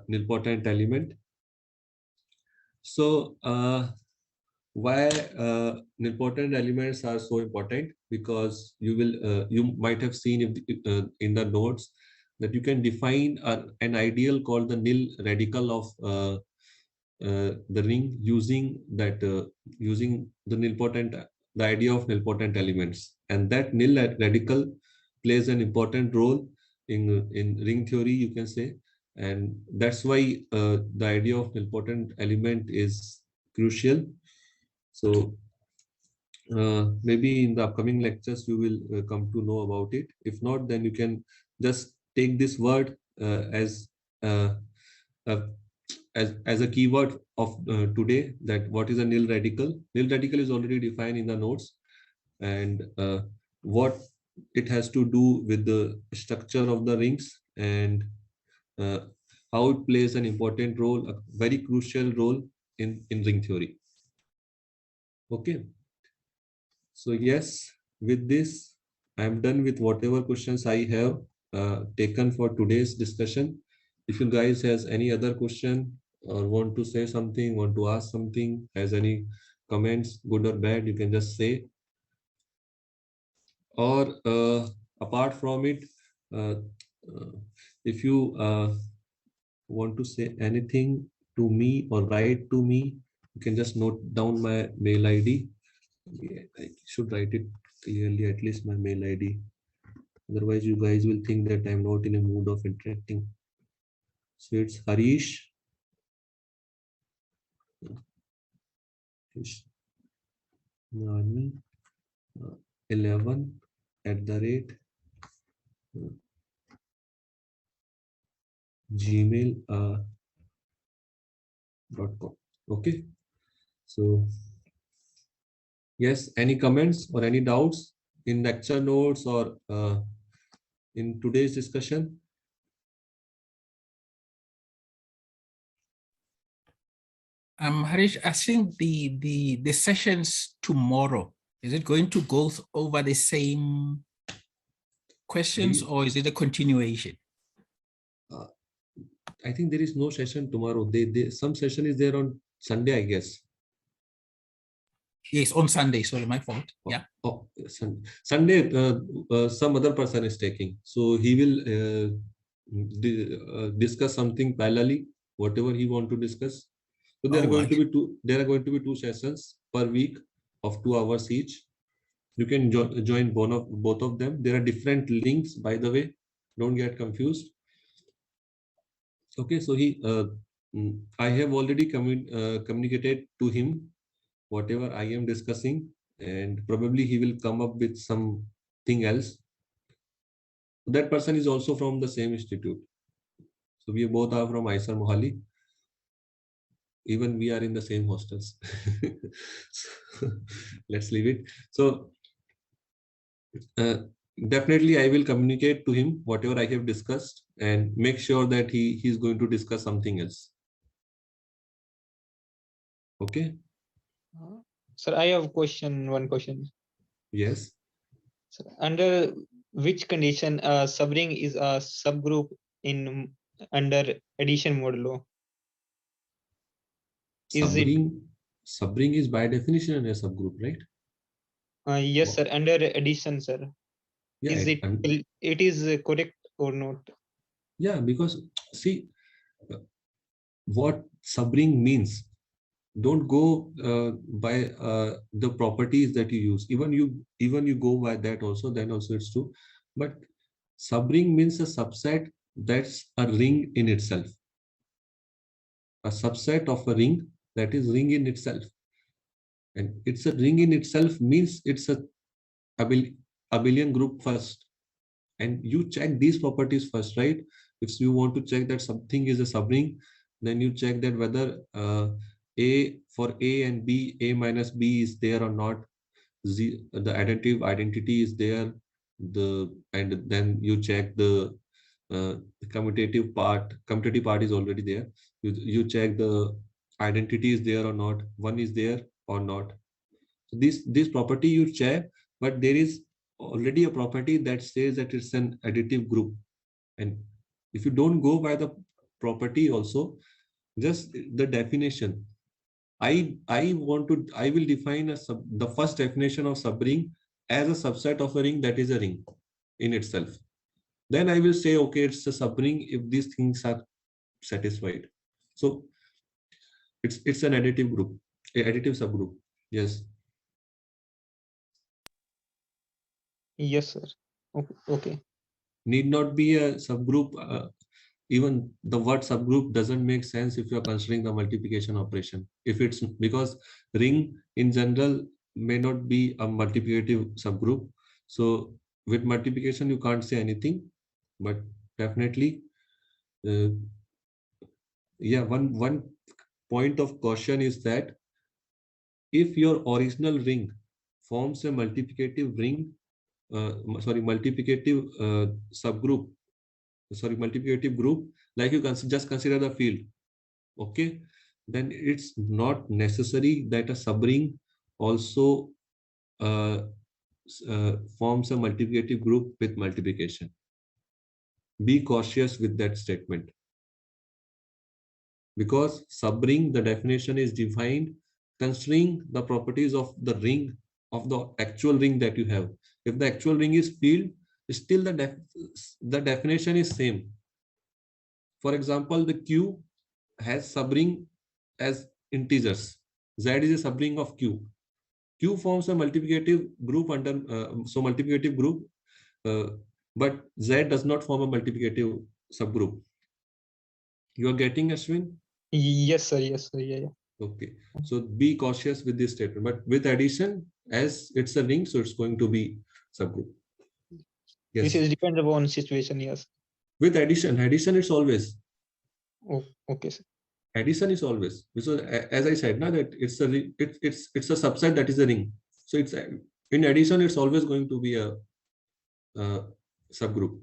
nilpotent element. So why nilpotent elements are so important? Because you might have seen in the notes that you can define an ideal called the nil radical of the ring using the the idea of nilpotent elements, and that nil radical plays an important role in ring theory, you can say, and that's why the idea of nilpotent element is crucial. So maybe in the upcoming lectures you will come to know about it. If not, then you can just take this word uh, uh, as a keyword of today, that what is a nil radical. Nil radical is already defined in the notes, and what it has to do with the structure of the rings, and uh, how it plays an important role, a very crucial role in ring theory. Okay. So yes, with this, I'm done with whatever questions I have taken for today's discussion. If you guys has any other question or want to say something, want to ask something, has any comments, good or bad, you can just say. Or apart from it, uh, if you want to say anything to me or write to me, you can just note down my mail ID. Yeah, I should write it clearly, at least my mail ID. Otherwise, you guys will think that I'm not in a mood of interacting. So it's Harish. Nani 11@gmail.com. Okay. So Yes, any comments or any doubts in lecture notes or in today's discussion? Harish, I think the sessions tomorrow, is it going to go over the same questions or is it a continuation? I think there is no session tomorrow. Some session is there on Sunday, I guess. Yes, on Sunday. Sorry, my fault. Yeah. Oh, Sunday, some other person is taking. So he will discuss something parallelly, whatever he want to discuss. So there are going to be two. There are going to be two sessions per week of 2 hours each. You can join both of them. There are different links, by the way. Don't get confused. Okay, so I have already communicated to him whatever I am discussing, and probably he will come up with something else. That person is also from the same institute. So we both are from ISR Mohali. Even we are in the same hostels. So, let's leave it. So definitely I will communicate to him whatever I have discussed and make sure that he's going to discuss something else. Okay. Sir, I have one question. Yes. Sir, under which condition a subring is a subgroup in under addition modulo? Subring is by definition a subgroup, right? Yes, sir. Under addition, sir. Yeah, Is it is correct or not? Yeah, because see what subring means. Don't go by the properties that you use. Even you go by that also, then also it's true. But subring means a subset that's a ring in itself. A subset of a ring that is ring in itself. And it's a ring in itself means it's a abelian group first. And you check these properties first, right? If you want to check that something is a subring, then you check that whether A for A and B, A minus B is there or not. The additive identity is there. And then you check the commutative part. Commutative part is already there. You check the identity is there or not. One is there or not. So this property you check, but there is already a property that says that it's an additive group. And if you don't go by the property also, just the definition. I will define the first definition of subring as a subset of a ring that is a ring in itself. Then I will say, okay, it's a subring if these things are satisfied. So it's an additive group, a additive subgroup. Yes. Yes, sir. Okay. Need not be a subgroup. Even the word subgroup doesn't make sense if you're considering the multiplication operation. If it's because ring in general may not be a multiplicative subgroup. So with multiplication, you can't say anything, but definitely, yeah, one point of caution is that if your original ring forms a multiplicative ring, multiplicative subgroup, multiplicative group, like you can just consider the field, okay, then it's not necessary that a subring also forms a multiplicative group with multiplication. Be cautious with that statement, because subring, the definition is defined considering the properties of the ring, of the actual ring that you have. If the actual ring is field, still the definition is same. For example, the Q has subring as integers. Z is a subring of Q. Q forms a multiplicative group under multiplicative group, but Z does not form a multiplicative subgroup. You are getting, Ashwin? Yes, sir. Yes, sir. Yeah. Okay. So be cautious with this statement. But with addition, as it's a ring, so it's going to be subgroup. Yes. This is depends upon situation. Yes. With addition it's always. Oh, okay, sir. Addition is always, because as I said now, that it's a subset that is a ring. So it's in addition, it's always going to be a subgroup.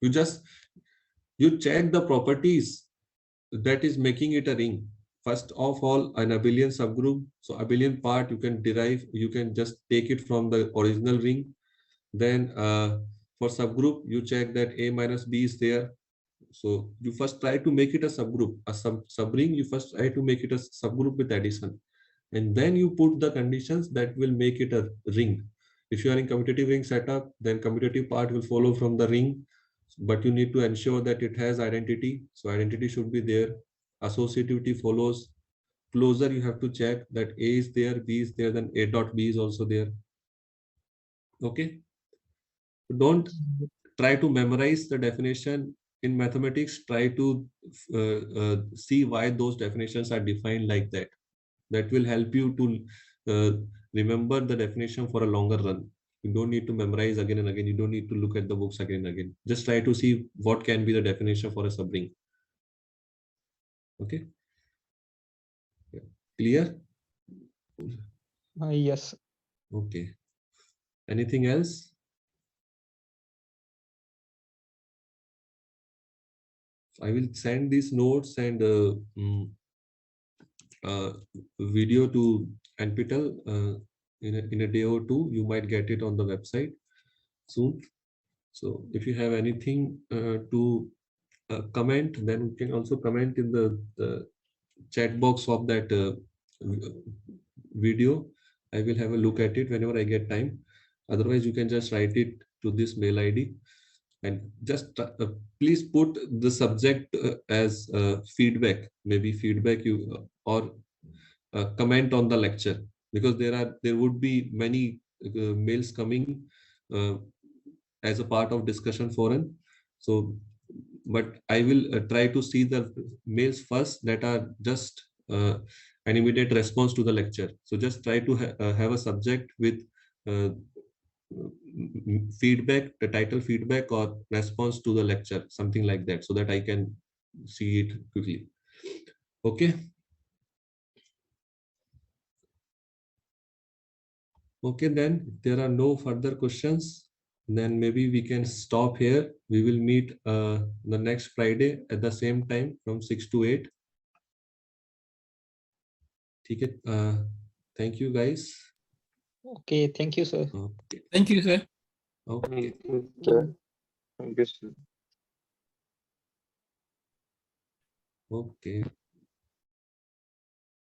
You check the properties that is making it a ring. First of all, an abelian subgroup. So abelian part you can derive, you can just take it from the original ring. Then for subgroup, you check that A minus B is there. So you first try to make it a subgroup, a subring. You first try to make it a subgroup with addition, and then you put the conditions that will make it a ring. If you are in commutative ring setup, then commutative part will follow from the ring, but you need to ensure that it has identity. So identity should be there. Associativity follows. Closure, you have to check that A is there, B is there, then A dot B is also there. Okay. Don't try to memorize the definition in mathematics. Try to see why those definitions are defined like that. That will help you to remember the definition for a longer run. You don't need to memorize again and again. You don't need to look at the books again and again. Just try to see what can be the definition for a subring. Okay. Yeah. Clear? Yes. Okay. Anything else? I will send these notes and video to NPTEL in a day or two. You might get it on the website soon. So if you have anything to comment, then you can also comment in the chat box of that video. I will have a look at it whenever I get time. Otherwise, you can just write it to this mail ID. And just please put the subject as feedback, maybe feedback you or comment on the lecture, because there would be many mails coming as a part of discussion forum. So, but I will try to see the mails first that are just an immediate response to the lecture. So just try to have a subject with feedback, the title feedback or response to the lecture, something like that, so that I can see it quickly. Okay. Okay, then if there are no further questions, then maybe we can stop here. We will meet the next Friday at the same time from 6 to 8. Okay. Thank you guys. Okay. Thank you, sir. Okay. Thank you, sir. Okay. Thank you, sir. Okay.